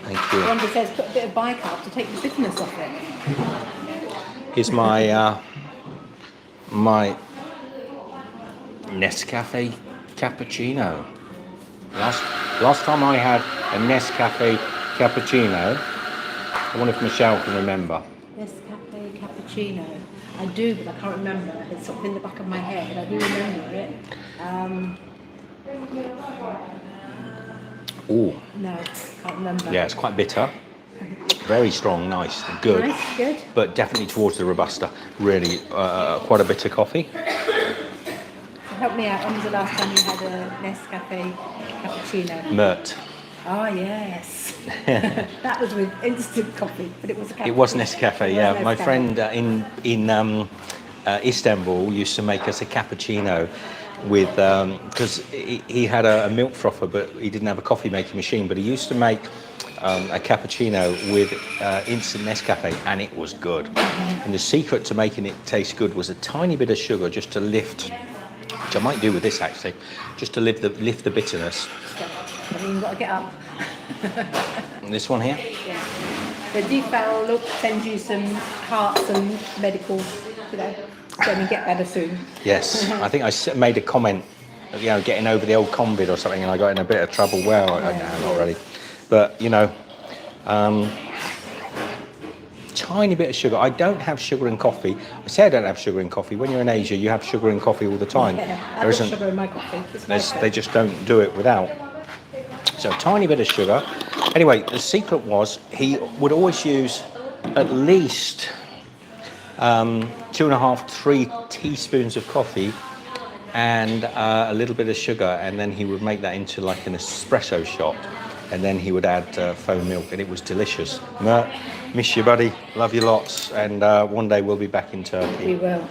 Thank you. Brenda says, put a bit of bicarb to take the bitterness off it. Here's my my Nescafe cappuccino. Last time I had a Nescafe cappuccino, I wonder if Michelle can remember. Nescafe cappuccino. I do, but I can't remember. It's sort of in the back of my head. I do remember it. Oh, No, can't remember. yeah, it's quite bitter. Very strong, nice, good. Nice, good. But definitely towards the Robusta. Really, quite a bitter coffee. So help me out. When was the last time you had a Nescafe cappuccino? Mert. Oh, yes. That was with instant coffee, but it was a cappuccino. It was Nescafe, yeah. It was My Nescafe. friend in Istanbul used to make us a cappuccino with, because he had a milk frother, but he didn't have a coffee making machine, but he used to make a cappuccino with instant Nescafe, and it was good. And the secret to making it taste good was a tiny bit of sugar just to lift, which I might do with this actually, just to lift the bitterness. I mean, you've got to get up. And this one here? Yeah. The defoul look sends you some hearts and medical, you know, so you get better soon. Yes, I think I made a comment, you know, getting over the old COVID or something, and I got in a bit of trouble. Well, not really, but you know, tiny bit of sugar. I don't have sugar in coffee. I say I don't have sugar in coffee. When you're in Asia, you have sugar in coffee all the time. Yeah, There I've got sugar in my coffee. It's my they just don't do it without. So a tiny bit of sugar. Anyway, the secret was he would always use at least 2.5, 3 teaspoons of coffee and a little bit of sugar, and then he would make that into like an espresso shot, and then he would add foam milk, and it was delicious. Mert, miss you, buddy. Love you lots, and one day we'll be back in Turkey. We will.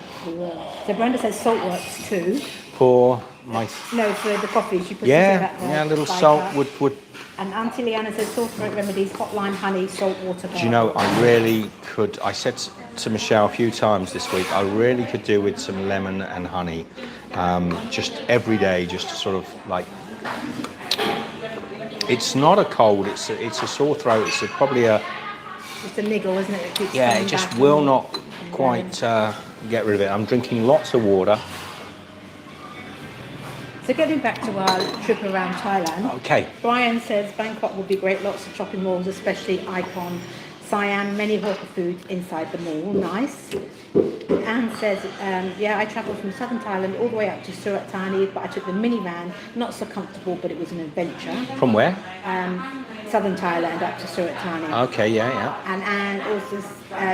So Brenda says salt works too. For my No, for the coffee, she puts yeah, that a little bicarb. salt would. And Auntie Leanna says sore throat remedies, hot lime, honey, salt water. Do you know, I really could. I said to Michelle a few times this week, I really could do with some lemon and honey, just every day, just to sort of like. It's not a cold. It's a sore throat. It's probably a. It's a niggle, isn't it? It keeps Yeah, coming it just back will and- not quite get rid of it. I'm drinking lots of water. So getting back to our trip around Thailand, Okay. Brian says Bangkok would be great, lots of shopping malls, especially Icon, Siam, many hawker food inside the mall, nice. Anne says, yeah, I travelled from southern Thailand all the way up to Surat Thani, but I took the minivan, not so comfortable, but it was an adventure. From where? Southern Thailand up to Surat Thani. Okay, yeah. And Anne also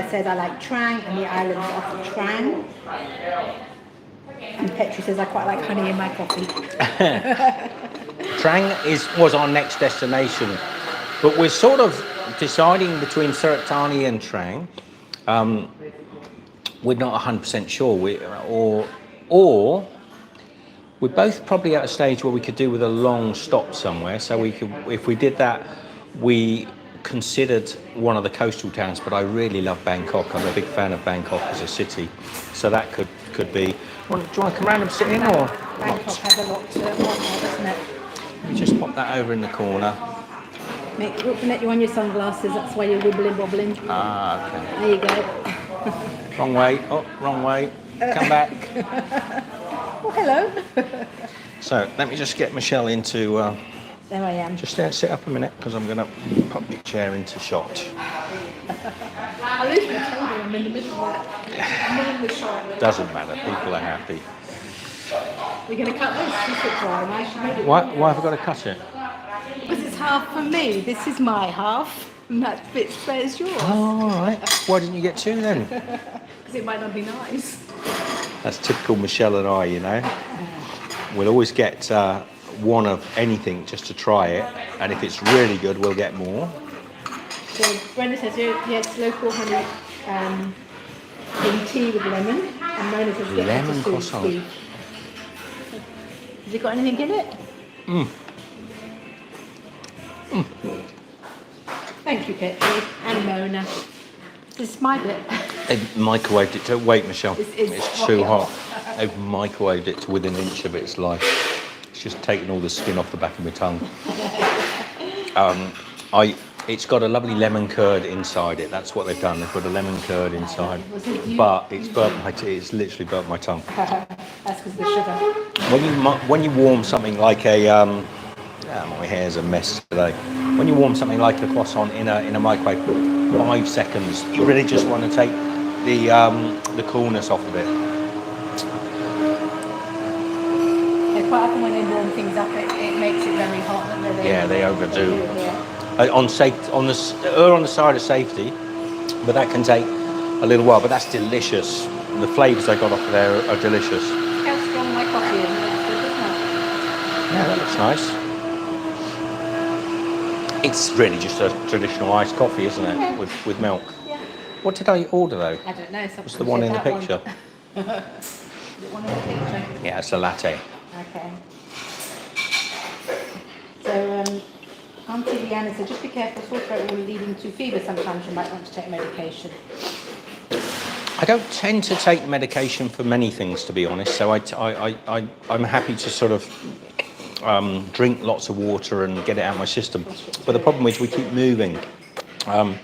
said, I like Trang and the islands of Trang. And Petri says, I quite like honey in my coffee. Trang was our next destination, but we're sort of deciding between Surat Thani and Trang. We're not 100% sure. Or we're both probably at a stage where we could do with a long stop somewhere. So we could, if we did that, we considered one of the coastal towns. But I really love Bangkok. I'm a big fan of Bangkok as a city. So that could be. Do you want to come around and sit in, or Bangkok has a lot to offer, doesn't it? let me just pop that over in the corner? Looking at you on your sunglasses, that's why you're wibbling wobbling. Ah, okay. There you go. Wrong way. Oh, wrong way. Come back. Oh, hello. So let me just get Michelle into. There I am. Just sit up a minute, because I'm going to pop your chair into shot. I lose my table, I'm in the middle of that. I'm not in the shot. Doesn't matter. People are happy. We're going to cut this. This looks right. I should make it. Why have I got to cut it? Because it's half for me. This is my half. And that bit spares yours. Oh, all right. Why didn't you get 2 then? Because it might not be nice. That's typical Michelle and I, you know. We'll always get one of anything just to try it, and if it's really good, we'll get more. So Brenda says, yes, local honey in tea with lemon. And Mona says, get Lemon better soon, croissant. Steve. Has it got anything in it? Thank you, Petri and Mona. This is my bit. They've microwaved it to, wait Michelle, It's it's too rocket hot. They've microwaved it to within an inch of its life. It's just taken all the skin off the back of my tongue. It's got a lovely lemon curd inside it. That's what they've done. They've put a lemon curd inside, but it's it's literally burnt my tongue. That's because of the sugar. When you warm something like a my hair's a mess today. When you warm something like a croissant in a microwave, 5 seconds, you really just want to take the coolness off of it. Yeah, quite often when they warm things up, it makes it very hot. Yeah, they overdo. On the side of safety, but that can take a little while. But that's delicious. The flavours they got off of there are delicious. How strong my coffee is? Yeah, that looks nice. It's really just a traditional iced coffee, isn't it? Yeah. With milk. Yeah. What did I order though? I don't know. What's the one in the picture? Is it one in the picture? Yeah, it's a latte. Okay. So, Auntie Leanna said, just be careful, sore throat will leading to fever. Sometimes you might want to take medication. I don't tend to take medication for many things, to be honest. So I'm happy to sort of drink lots of water and get it out of my system. But the problem is we keep moving, and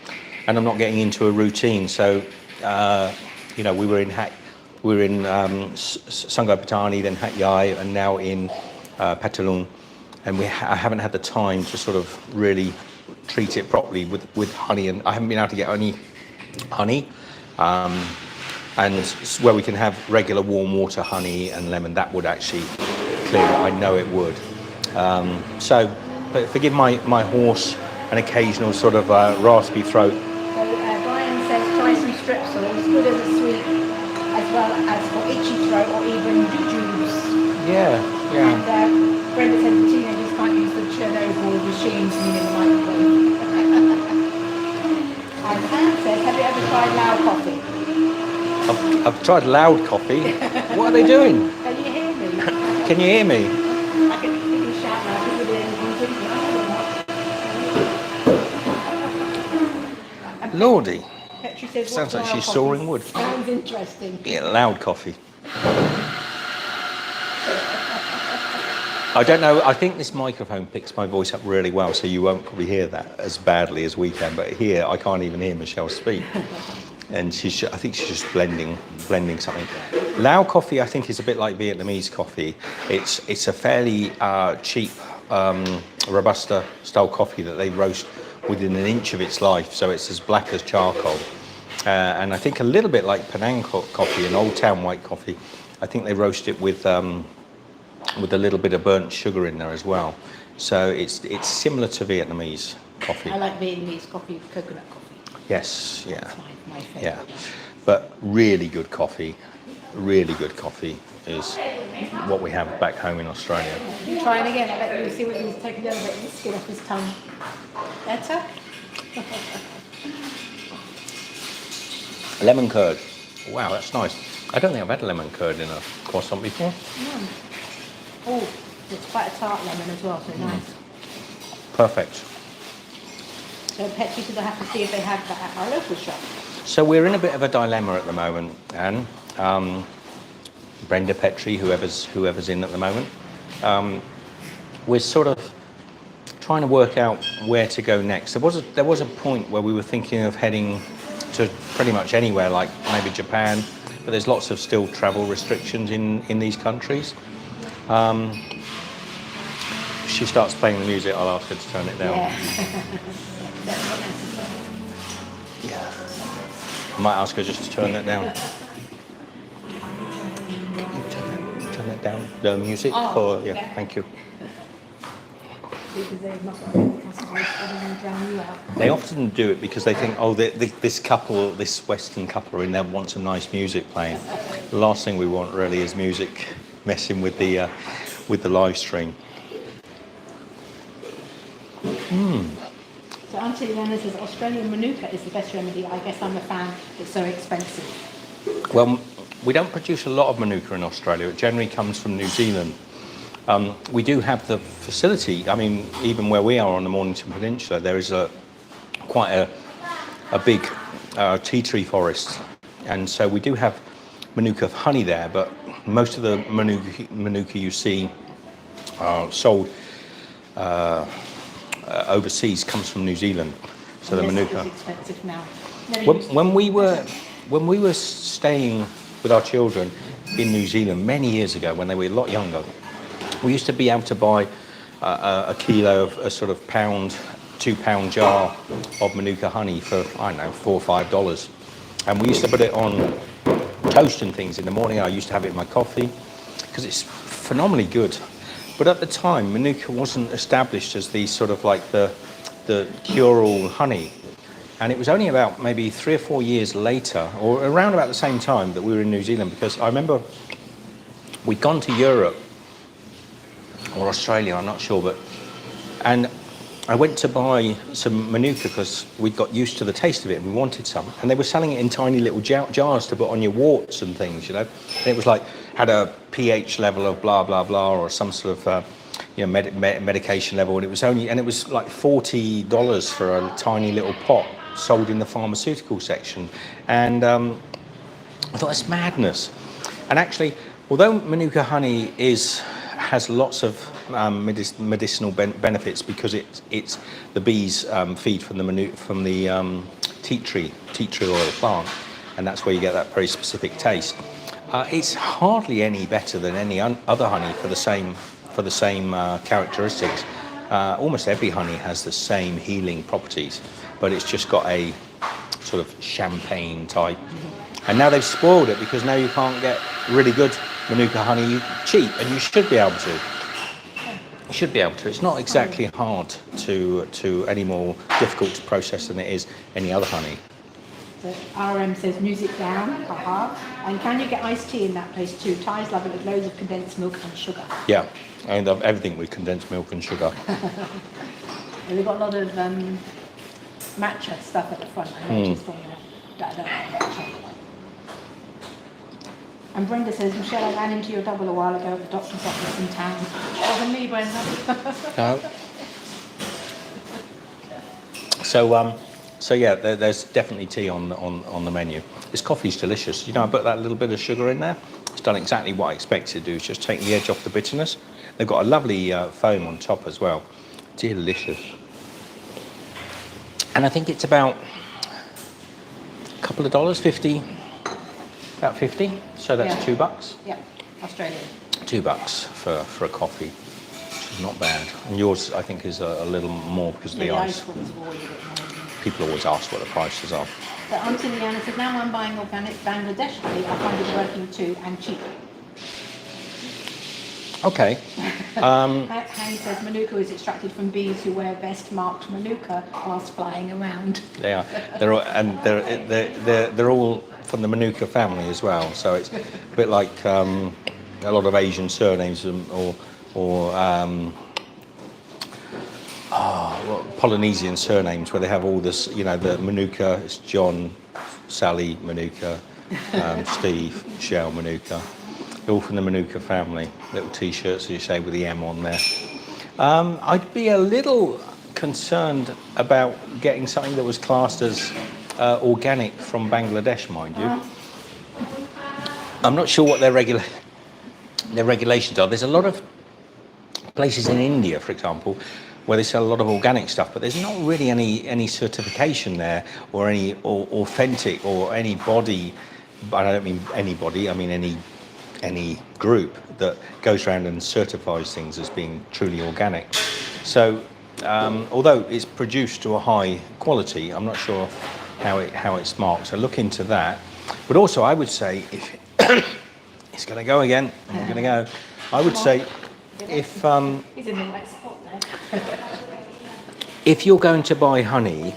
I'm not getting into a routine. So, we were in Sungai Petani, then Hat Yai, and now in Phatthalung. And I haven't had the time to sort of really treat it properly with honey, and I haven't been able to get any honey. And where we can have regular warm water, honey and lemon, that would actually clear it. I know it would. But forgive my hoarse and occasional sort of raspy throat. So Brian says, try some strepsils, good as a sweet, as well as for itchy throat or even juice. Yeah. And Brenda said the teenagers can't use the Chernobyl machines in the microwave. And Anne says, have you ever tried loud coffee? I've tried loud coffee. What are they doing? Can you hear me? Can you hear me? I can shout now because we're drinking. Lordy. Petri says, Sounds like what's she's loud sawing coffee? wood. Sounds interesting. Yeah, loud coffee. I don't know, I think this microphone picks my voice up really well, so you won't probably hear that as badly as we can, but here I can't even hear Michelle speak. And I think she's just blending something. Lao coffee, I think, is a bit like Vietnamese coffee. It's a fairly cheap Robusta style coffee that they roast within an inch of its life, so it's as black as charcoal. And I think a little bit like Penang coffee, an Old Town white coffee. I think they roast it with a little bit of burnt sugar in there as well. So it's similar to Vietnamese coffee. I like Vietnamese coffee, coconut coffee. Yes, yeah. That's my favourite. Yeah, but really good coffee is what we have back home in Australia. You try it again, I bet you'll see what he's taking a little bit of the skin off his tongue. Better? Lemon curd. Wow, that's nice. I don't think I've had lemon curd in a croissant before. Mm. Oh, it's quite a tart lemon as well, so nice. Perfect. So Petri said I have to see if they have that at our local shop. So we're in a bit of a dilemma at the moment, Anne. Brenda, Petri, whoever's in at the moment. We're sort of trying to work out where to go next. There was a point where we were thinking of heading to pretty much anywhere, like maybe Japan, but there's lots of still travel restrictions in these countries. If she starts playing the music, I'll ask her to turn it down. Yeah. I might ask her just to turn that down. Turn that down, the music? Oh, yeah, thank you. Because they've not got any customers other than drown you out. They often do it because they think, this Western couple are in there, want some nice music playing. The last thing we want really is music messing with the live stream. So Auntie Leanna says Australian Manuka is the best remedy. I guess I'm a fan. It's so expensive. Well, we don't produce a lot of Manuka in Australia. It generally comes from New Zealand. We do have the facility. I mean, even where we are on the Mornington Peninsula, there is quite a big tea tree forest, and so we do have Manuka honey there. But most of the Manuka you see sold overseas comes from New Zealand. So the Manuka. It's expensive now. When we were staying with our children in New Zealand many years ago, when they were a lot younger, we used to be able to buy a kilo of a sort of £2 jar of Manuka honey for, I don't know, $4 or $5. And we used to put it on toast and things in the morning. I used to have it in my coffee because it's phenomenally good. But at the time, Manuka wasn't established as the sort of like the cure-all honey. And it was only about maybe 3 or 4 years later, or around about the same time that we were in New Zealand, because I remember we'd gone to Europe or Australia, I'm not sure, and I went to buy some Manuka because we'd got used to the taste of it and we wanted some. And they were selling it in tiny little jars to put on your warts and things, you know. And it was like, had a pH level of blah, blah, blah, or some sort of, medication level. And it was like $40 for a tiny little pot sold in the pharmaceutical section. And I thought, that's madness. And actually, although Manuka honey has lots of medicinal benefits because it's the bees feed from the tea tree oil plant, and that's where you get that very specific taste. It's hardly any better than any other honey for the same characteristics. Almost every honey has the same healing properties, but it's just got a sort of champagne type. And now they've spoiled it because now you can't get really good Manuka honey cheap, and you should be able to. You should be able to. It's not exactly hard to any more difficult to process than it is any other honey. So RM says music down, haha. And can you get iced tea in that place too? Thais love it with loads of condensed milk and sugar. Yeah, I love everything with condensed milk and sugar. And we've got a lot of matcha stuff at the front. I noticed when And Brenda says, Michelle, I ran into your double a while ago at the doctor's office in town. It wasn't me, Brenda. No. So yeah, there's definitely tea on the menu. This coffee's delicious. You know, I put that little bit of sugar in there. It's done exactly what I expected to do. It's just take the edge off the bitterness. They've got a lovely foam on top as well. Delicious. And I think it's about a couple of dollars, about 50. So that's $2. Yeah, Australian. $2 for a coffee, which is not bad. And yours, I think, is a little more because of the ice. People always ask what the prices are. So Auntie Leanna says, now I'm buying organic Bangladesh honey. I find it working too and cheap. Okay. Hanny says Manuka is extracted from bees who wear vest marked Manuka whilst flying around. They are. They're all from the Manuka family as well. So it's a bit like a lot of Asian surnames or Polynesian surnames where they have all this. You know, the Manuka. It's John, Sally Manuka, Steve, Shell Manuka. They're all from the Manuka family. Little T-shirts, as you say, with the M on there. I'd be a little concerned about getting something that was classed as organic from Bangladesh, mind you. I'm not sure what their regulations are. There's a lot of places in India, for example, where they sell a lot of organic stuff, but there's not really any certification there or any authentic or any body. But I don't mean anybody. I mean any group that goes around and certifies things as being truly organic. So although it's produced to a high quality, I'm not sure how it's marked. So look into that. But also I would say, if it's going to go again, I'm going to go. I would say if He's in the right spot there. if you're going to buy honey,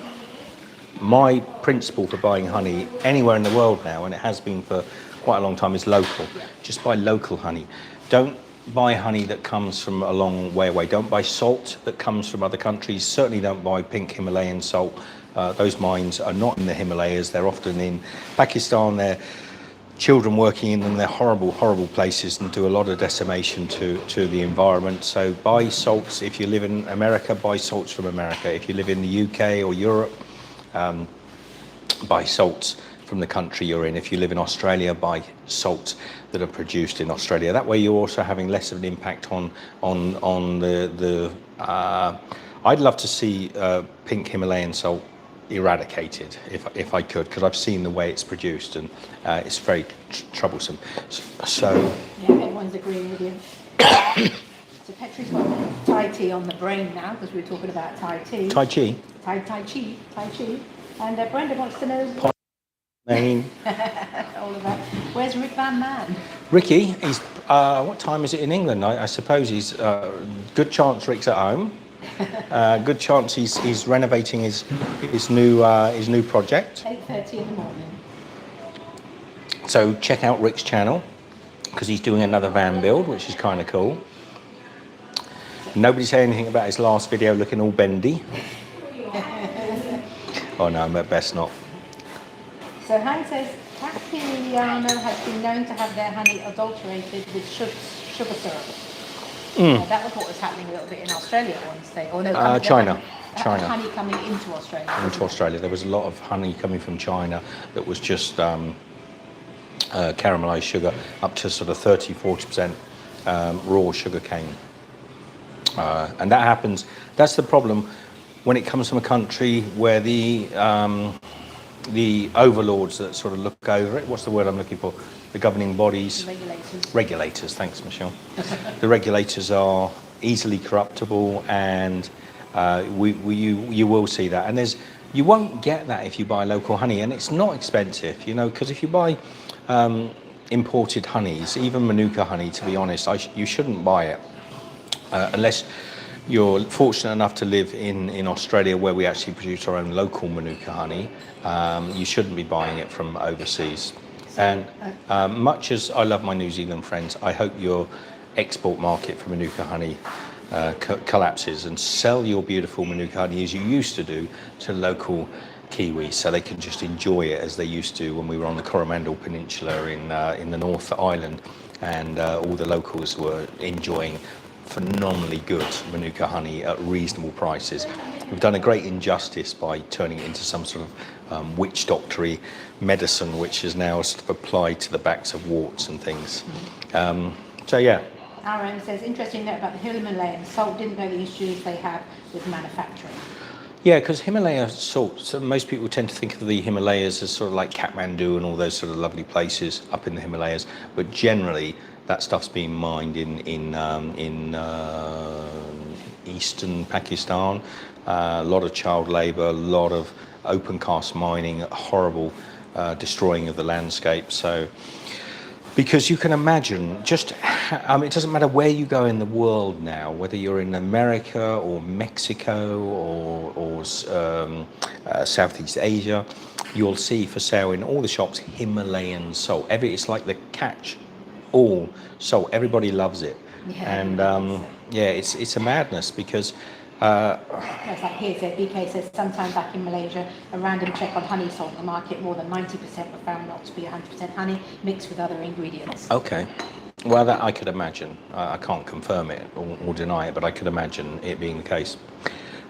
my principle for buying honey anywhere in the world now, and it has been for quite a long time, is local. Just buy local honey. Don't buy honey that comes from a long way away. Don't buy salt that comes from other countries. Certainly don't buy pink Himalayan salt. Those mines are not in the Himalayas. They're often in Pakistan. They're children working in them. They're horrible, horrible places and do a lot of decimation to the environment. So buy salts. If you live in America, buy salts from America. If you live in the UK or Europe, buy salts from the country you're in. If you live in Australia, buy salts that are produced in Australia. That way you're also having less of an impact on the I'd love to see pink Himalayan salt eradicated if I could, because I've seen the way it's produced and it's very troublesome. So yeah, everyone's agreeing with you. So Petrie's got Thai tea on the brain now because we were talking about Thai tea. Tai Chi. Tai Chi. And Brenda wants to know all of that. Where's Rick Van Man? Ricky, he's what time is it in England? I suppose he's good chance Rick's at home. Good chance he's renovating his new project. 8:30 in the morning. So check out Rick's channel because he's doing another van build, which is kind of cool. Nobody say anything about his last video looking all bendy. Oh no, but best not. So Han says Phatthalung has been known to have their honey adulterated with sugar syrup. That was what was happening a little bit in Australia at one stage. Or no, China. Honey coming into Australia. Into Australia. There was a lot of honey coming from China that was just caramelized sugar, up to sort of 30-40% raw sugar cane. And that happens. That's the problem when it comes from a country where the overlords that sort of look over it. What's the word I'm looking for? The governing bodies. Regulators. Thanks, Michelle. The regulators are easily corruptible, and you will see that. And you won't get that if you buy local honey, and it's not expensive, because if you buy imported honeys, even Manuka honey, to be honest, you shouldn't buy it unless you're fortunate enough to live in Australia, where we actually produce our own local Manuka honey. You shouldn't be buying it from overseas. And much as I love my New Zealand friends, I hope your export market for Manuka honey collapses, and sell your beautiful Manuka honey as you used to do to local Kiwis, so they can just enjoy it as they used to when we were on the Coromandel Peninsula in the North Island, and all the locals were enjoying phenomenally good Manuka honey at reasonable prices. We've done a great injustice by turning it into some sort of witch doctory medicine, which is now sort of applied to the backs of warts and things. So yeah. Aaron says, interesting note about the Himalayan salt. Didn't know the issues they have with manufacturing. Yeah, because Himalaya salt, so most people tend to think of the Himalayas as sort of like Kathmandu and all those sort of lovely places up in the Himalayas, but generally that stuff's being mined in eastern Pakistan. A lot of child labour, a lot of open cast mining, horrible destroying of the landscape. So, because you can imagine, it doesn't matter where you go in the world now, whether you're in America or Mexico or Southeast Asia, you'll see for sale in all the shops Himalayan salt. It's like the catch all salt. Everybody loves it. Yeah. And it's a madness because it's like here, said BK says, sometime back in Malaysia, a random check on honey salt in the market, more than 90% were found not to be 100% honey mixed with other ingredients. Okay. Well, that I could imagine. I can't confirm it or deny it, but I could imagine it being the case.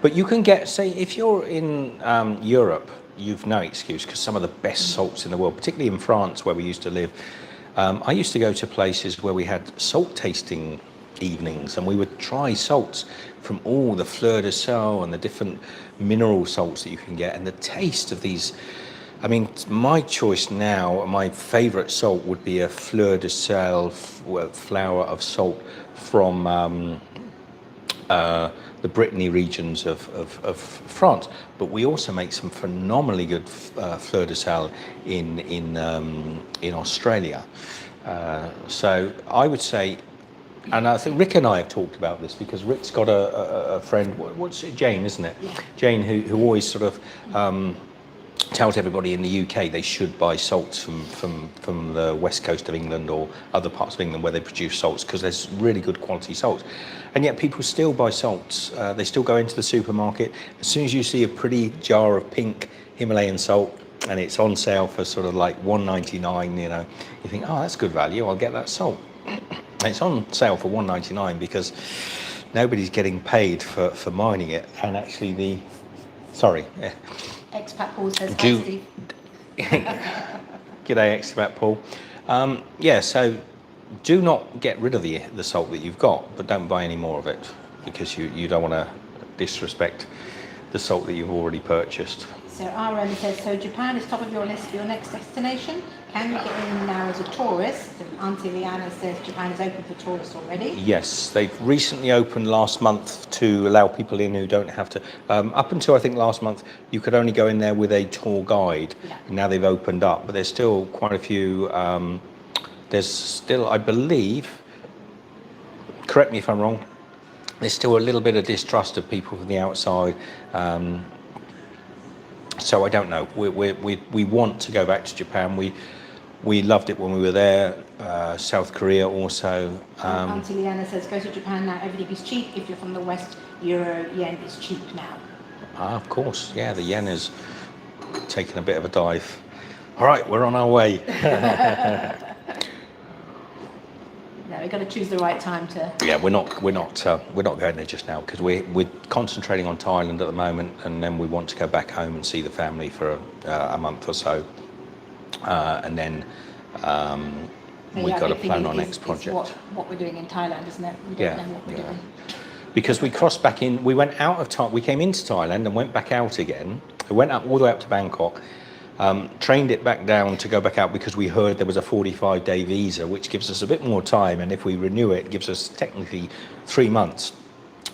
But you can get, say, if you're in Europe, you've no excuse, because some of the best salts in the world, particularly in France where we used to live, I used to go to places where we had salt tasting evenings, and we would try salts from all the fleur de sel and the different mineral salts that you can get, and the taste of these. I mean, my choice now, my favourite salt would be a fleur de sel, flower of salt from the Brittany regions of France. But we also make some phenomenally good fleur de sel in Australia. So I would say, and I think Rick and I have talked about this, because Rick's got a friend, what's it, Jane, isn't it? Yeah. Jane, who always sort of tells everybody in the UK they should buy salts from the west coast of England or other parts of England where they produce salts, because there's really good quality salts. And yet people still buy salts. They still go into the supermarket. As soon as you see a pretty jar of pink Himalayan salt and it's on sale for sort of like $1.99, you know, you think, oh, that's good value, I'll get that salt. And it's on sale for $1.99 because nobody's getting paid for mining it. And actually Expat Paul says, hi, Do- Steve. G'day, expat Paul. Yeah, so do not get rid of the salt that you've got, but don't buy any more of it, because you don't want to disrespect the salt that you've already purchased. So Aaron says, so Japan is top of your list for your next destination. Can you get in now as a tourist? And Auntie Leanna says Japan is open for tourists already. Yes, they've recently opened last month to allow people in who don't have to. Up until I think last month, you could only go in there with a tour guide. Yeah. Now they've opened up, but there's still quite a few. There's still, I believe, correct me if I'm wrong, there's still a little bit of distrust of people from the outside. So I don't know. We want to go back to Japan. We loved it when we were there. South Korea also. Auntie Leanna says, go to Japan now, everything is cheap. If you're from the West, euro, yen is cheap now. Of course, yeah, the yen is taking a bit of a dive. All right, we're on our way. No, we've got to choose the right time to... Yeah, we're not going there just now, because we're concentrating on Thailand at the moment, and then we want to go back home and see the family for a month or so, and then we've got to plan our next project. What we're doing in Thailand, isn't it? We don't know what we're doing. Because we crossed back in, we went out of Thailand, we came into Thailand and went back out again. We went up all the way up to Bangkok. Trained it back down to go back out because we heard there was a 45-day visa, which gives us a bit more time, and if we renew it, it gives us technically 3 months.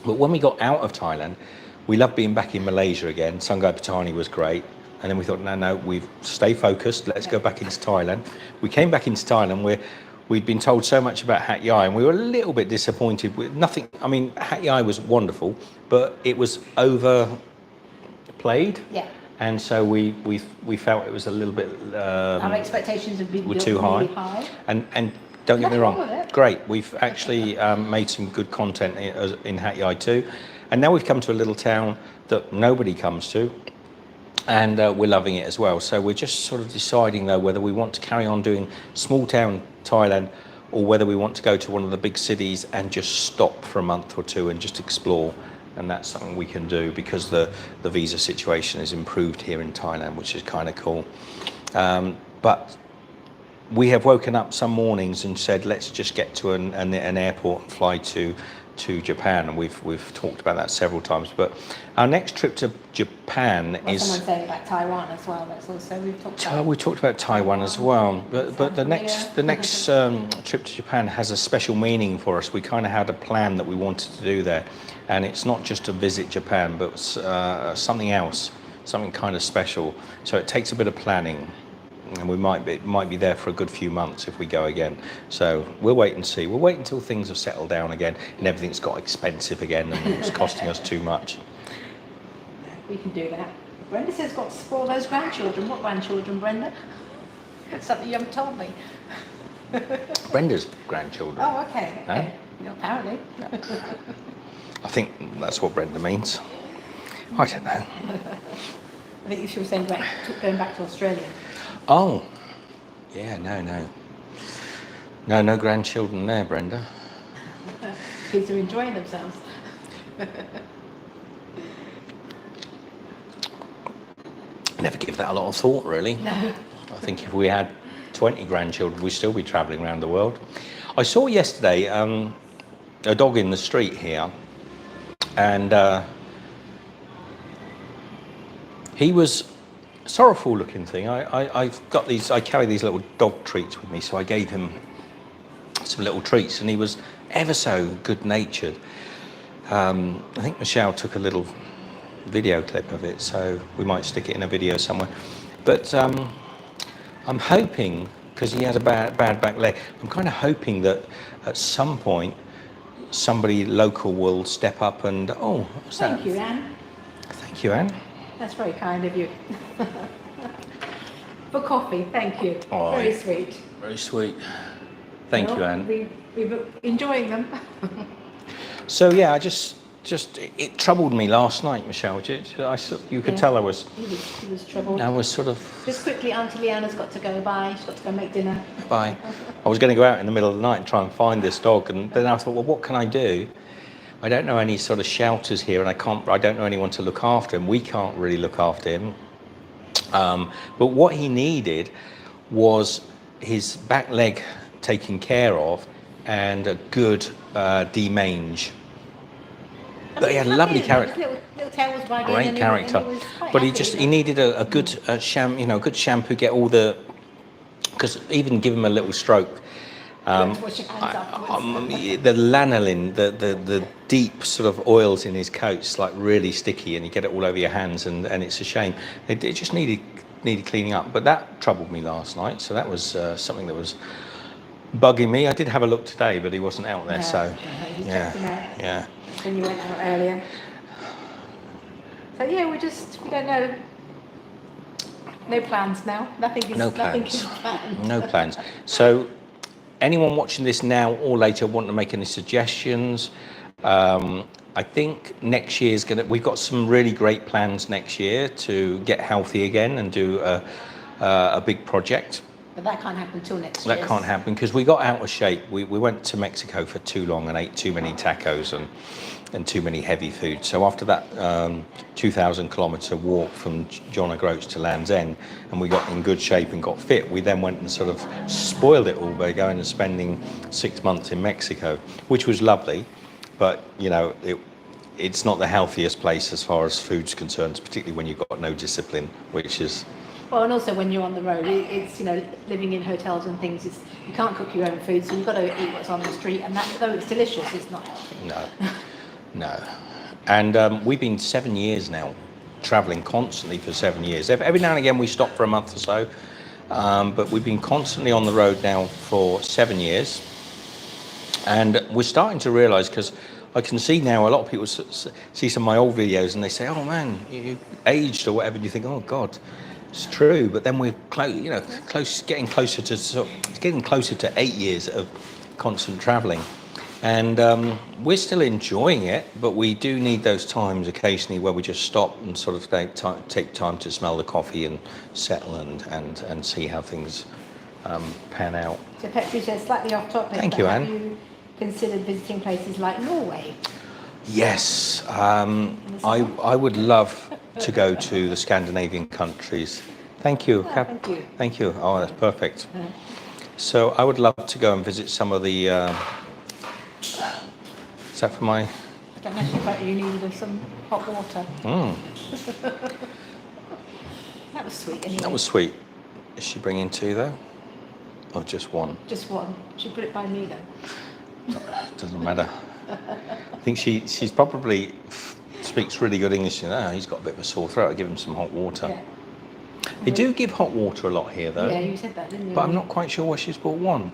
But when we got out of Thailand, we loved being back in Malaysia again. Sungai Petani was great, and then we thought, no, we've stay focused. Let's go back into Thailand. We came back into Thailand where we'd been told so much about Hat Yai, and we were a little bit disappointed with nothing. I mean, Hat Yai was wonderful, but it was overplayed. Yeah. And so we felt it was a little bit. Our expectations have been were too really high. And don't get me Nothing wrong wrong, with it. great. We've actually made some good content in Hat Yai too, and now we've come to a little town that nobody comes to, and we're loving it as well. So we're just sort of deciding though whether we want to carry on doing small town Thailand, or whether we want to go to one of the big cities and just stop for a month or two and just explore. And that's something we can do because the visa situation is improved here in Thailand, which is kind of cool. But we have woken up some mornings and said, let's just get to an airport and fly to Japan. And we've talked about that several times. But our next trip to Japan is... Someone saying about Taiwan as well. That's also, we talked about Taiwan as well. But the next trip to Japan has a special meaning for us. We kind of had a plan that we wanted to do there. And it's not just to visit Japan, but something else, something kind of special. So it takes a bit of planning, and we might be there for a good few months if we go again. So we'll wait and see. We'll wait until things have settled down again and everything's got expensive again and it's costing us too much. We can do that. Brenda says got to spoil those grandchildren. What grandchildren, Brenda? Something you haven't told me. Brenda's grandchildren. Oh, okay. Huh? Yeah, apparently. I think that's what Brenda means. I don't know. I think she was saying going back to Australia. Oh, yeah, no grandchildren there, Brenda. Kids are enjoying themselves. Never give that a lot of thought, really. No. I think if we had 20 grandchildren, we'd still be travelling around the world. I saw yesterday a dog in the street here, and he was a sorrowful looking thing. I carry these little dog treats with me, so I gave him some little treats, and he was ever so good natured. I think Michelle took a little video clip of it, so we might stick it in a video somewhere. But I'm hoping, because he has a bad back leg, I'm kind of hoping that at some point somebody local will step up and, oh, what's that? Thank you, Anne. Thank you, Anne. That's very kind of you. for coffee. Thank you. All Very right. sweet. Very sweet. Thank you, Anne. We're enjoying them. So yeah, it troubled me last night, Michelle. You could tell I was He was troubled. I was sort of Just quickly, Auntie Leanna's got to go by. She's got to go make dinner. I was going to go out in the middle of the night and try and find this dog, and then I thought, well, what can I do? I don't know any sort of shelters here, and I don't know anyone to look after him. We can't really look after him. But what he needed was his back leg taken care of and a good demange. But he had a lovely character. Little tail was wagging. Great and character, and he was quite but happy. he needed a good good shampoo, get all the, because even give him a little stroke, You have to wash your hands afterwards. the lanolin, the deep sort of oils in his coat's like really sticky, and you get it all over your hands, and it's a shame. It just needed cleaning up, but that troubled me last night, so that was something that was bugging me. I did have a look today, but he wasn't out there, You checked him out yeah. when you went out earlier. So yeah, we don't know. No plans now. Nothing is planned. No plans. So anyone watching this now or later want to make any suggestions? I think next year's we've got some really great plans next year to get healthy again and do a big project. But that can't happen till next year. That can't happen because we got out of shape. We went to Mexico for too long and ate too many tacos and too many heavy foods. So after that 2,000 kilometre walk from John O'Groats to Land's End, and we got in good shape and got fit, we then went and sort of spoiled it all by going and spending 6 months in Mexico, which was lovely, but it's not the healthiest place as far as food's concerned, particularly when you've got no discipline, which is... Well, and also when you're on the road, it's living in hotels and things. You can't cook your own food, so you've got to eat what's on the street. And that, though it's delicious, it's not healthy. No. And we've been 7 years now, travelling constantly for 7 years. Every now and again we stop for a month or so, but we've been constantly on the road now for 7 years. And we're starting to realise, because I can see now a lot of people see some of my old videos and they say, "Oh man, you aged," or whatever, and you think, "Oh God." It's true, but then we're getting closer to 8 years of constant travelling, and we're still enjoying it. But we do need those times occasionally where we just stop and sort of take time to smell the coffee and settle and see how things pan out. So Petri says, slightly off topic. Thank you, Anne. Have you considered visiting places like Norway? Yes, I would love to go to the Scandinavian countries. Thank you. Thank you. Thank you. Oh, that's perfect. So I would love to go and visit some of the... is that for my... I don't know if you needed some hot water. That was sweet anyway. That was sweet. Is she bringing two though? Or just one? Just one. She put it by me though. Doesn't matter. I think she's probably speaks really good English. He's got a bit of a sore throat. I'll give him some hot water. Yeah. They do give hot water a lot here though. Yeah, you said that, didn't you? But I'm not quite sure why she's bought one.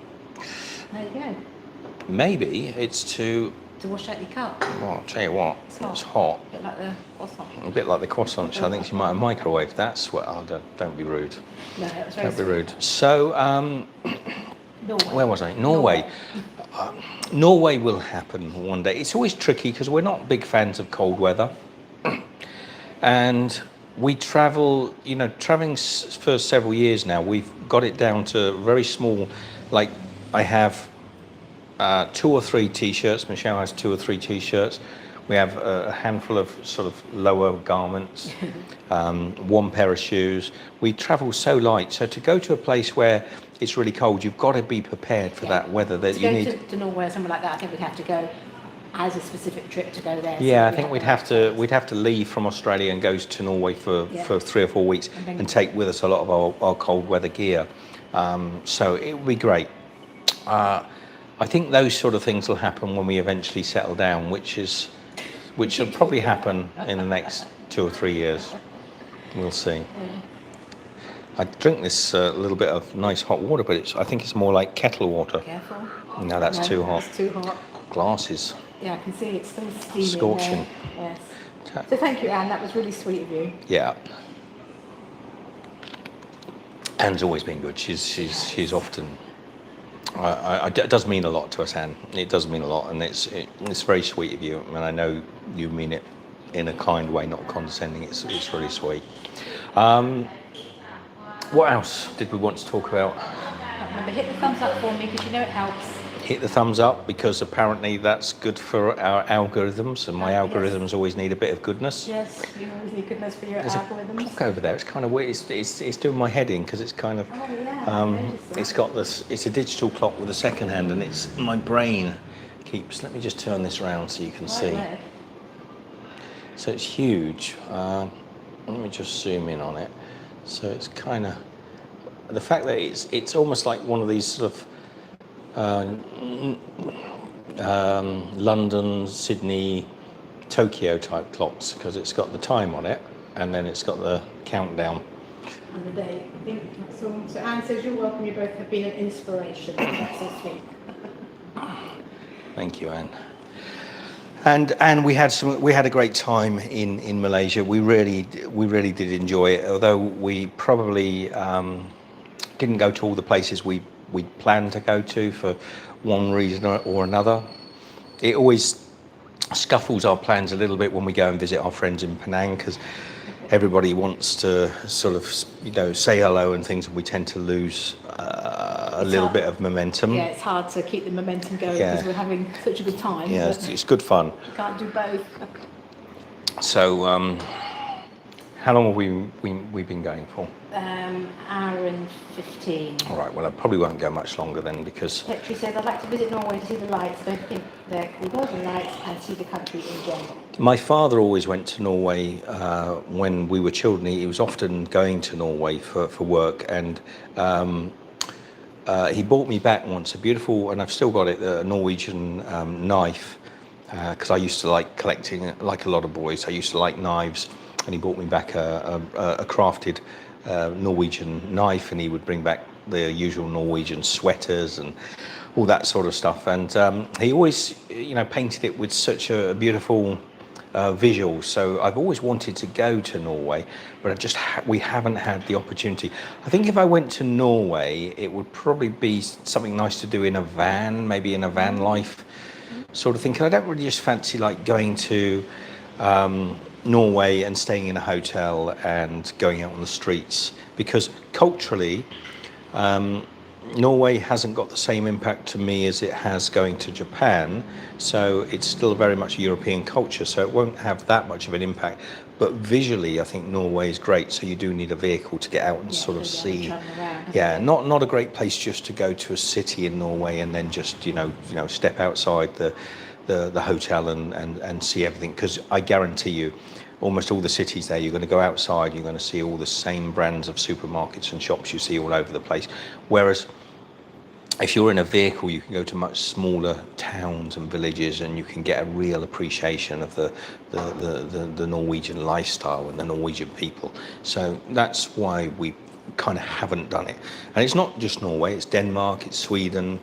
There you go. Maybe it's to wash out your cup. Well, I'll tell you what, it's hot. A bit like the croissant. A bit like the croissant. I think she might have microwaved. That's what. Oh, don't be rude. No, it was very Don't be rude. So, Norway. where was I? Norway. Norway will happen one day. It's always tricky because we're not big fans of cold weather, and we travel. Traveling for several years now. We've got it down to very small. Like I have 2 or 3 t-shirts. Michelle has 2 or 3 t-shirts. We have a handful of sort of lower garments, 1 pair of shoes. We travel so light. So to go to a place where it's really cold, you've got to be prepared for that weather. That you need to Norway or somewhere like that. I think we'd have to go as a specific trip to go there. Yeah, I think we'd have to leave from Australia and go to Norway for 3 or 4 weeks and take with us a lot of our cold weather gear. So it would be great. I think those sort of things will happen when we eventually settle down, which will probably happen in the next 2 or 3 years. We'll see. I drink this little bit of nice hot water, but I think it's more like kettle water. Careful. No, that's too hot. It's too hot. Glasses. Yeah, I can see it's still steaming. Scorching. There. Yes. So thank you, Anne. That was really sweet of you. Yeah. Anne's always been good. She's often. It does mean a lot to us, Anne. It does mean a lot, and it's very sweet of you. And I know you mean it in a kind way, not condescending. It's really sweet. What else did we want to talk about? Remember, hit the thumbs up for me because you know it helps. Hit the thumbs up because apparently that's good for our algorithms, and my algorithms always need a bit of goodness. Yes, you always need goodness for your There's algorithms. a clock over there. It's kind of weird. It's doing my head in because it's kind of. Oh, yeah, it's got this. It's a digital clock with a second hand, and it's my brain keeps. Let me just turn this around so you can see. There. So it's huge. Let me just zoom in on it. So it's kind of the fact that it's almost like one of these sort of London, Sydney, Tokyo type clocks because it's got the time on it and then it's got the countdown. And the day. I think so. So Anne says you're welcome. You both have been an inspiration. That's so sweet. Thank you, Anne. And we had a great time in Malaysia. We really did enjoy it. Although we probably didn't go to all the places we planned to go to for one reason or another. It always scuffles our plans a little bit when we go and visit our friends in Penang because everybody wants to sort of say hello and things, and we tend to lose a little bit of momentum. Yeah, it's hard to keep the momentum going because we're having such a good time. Yeah, it's good fun. You can't do both. So, how long have we been going for? Hour and 15. All right, well, I probably won't go much longer then because... Petri says, I'd like to visit Norway to see the lights. Don't think they're called Northern Lights and see the country in general. My father always went to Norway when we were children. He was often going to Norway for work, and he bought me back once a beautiful, and I've still got it, a Norwegian knife, because I used to like collecting, like a lot of boys, I used to like knives, and he bought me back a crafted Norwegian knife, and he would bring back the usual Norwegian sweaters and all that sort of stuff. And he always, painted it with such a beautiful visual. So I've always wanted to go to Norway, but we haven't had the opportunity. I think if I went to Norway, it would probably be something nice to do in a van, maybe in a van life sort of thing. 'Cause I don't really just fancy like going to Norway and staying in a hotel and going out on the streets, because culturally Norway hasn't got the same impact to me as it has going to Japan, so it's still very much a European culture, so it won't have that much of an impact. But visually I think Norway is great, so you do need a vehicle to get out and sort of see. Not a great place just to go to a city in Norway and then just step outside the hotel and see everything, because I guarantee you almost all the cities there, you're going to go outside, you're going to see all the same brands of supermarkets and shops you see all over the place. Whereas if you're in a vehicle, you can go to much smaller towns and villages, and you can get a real appreciation of the Norwegian lifestyle and the Norwegian people. So that's why we kind of haven't done it. And it's not just Norway, it's Denmark, it's Sweden,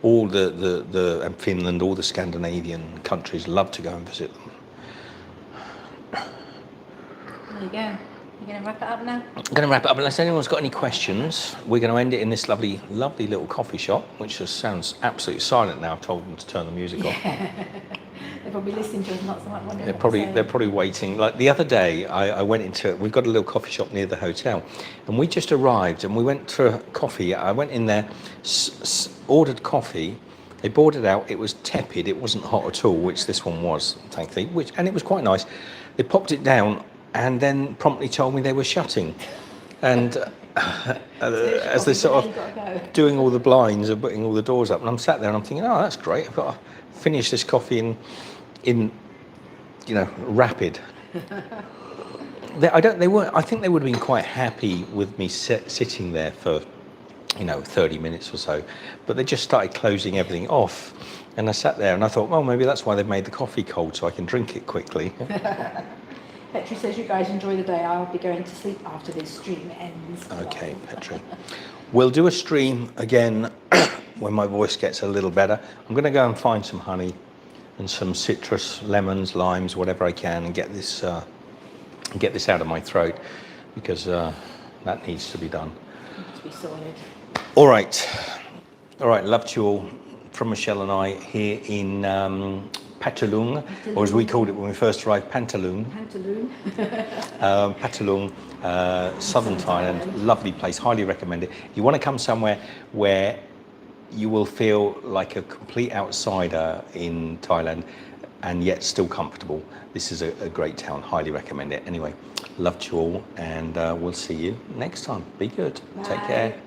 all and Finland, all the Scandinavian countries, love to go and visit them. There you go. You're going to wrap it up now? I'm going to wrap it up. Unless anyone's got any questions, we're going to end it in this lovely little coffee shop, which just sounds absolutely silent now. I've told them to turn the music off. They're probably listening to us, not so much wondering. They're probably waiting. Like the other day, I went into it. We've got a little coffee shop near the hotel, and we just arrived, and we went for coffee. I went in there, ordered coffee. They brought it out. It was tepid. It wasn't hot at all, which this one was, thankfully. And it was quite nice. They popped it down, and then promptly told me they were shutting. And as they're sort of doing all the blinds and putting all the doors up, and I'm sat there and I'm thinking, oh, that's great. I've got to finish this coffee in rapid. I think they would have been quite happy with me sitting there for 30 minutes or so, but they just started closing everything off, and I sat there and I thought, well, maybe that's why they've made the coffee cold so I can drink it quickly. Petri says, you guys enjoy the day. I'll be going to sleep after this stream ends. Okay, Petri. We'll do a stream again when my voice gets a little better. I'm going to go and find some honey and some citrus, lemons, limes, whatever I can, and get this out of my throat, because That needs to be done. To be sorted. All right. All right. Love to you all from Michelle and I here in Phatthalung, or as we called it when we first arrived, Phatthalung. Phatthalung, southern Thailand. Lovely place. Highly recommend it. You want to come somewhere where you will feel like a complete outsider in Thailand and yet still comfortable. This is a great town. Highly recommend it. Anyway, love to you all, and we'll see you next time. Be good. Take care.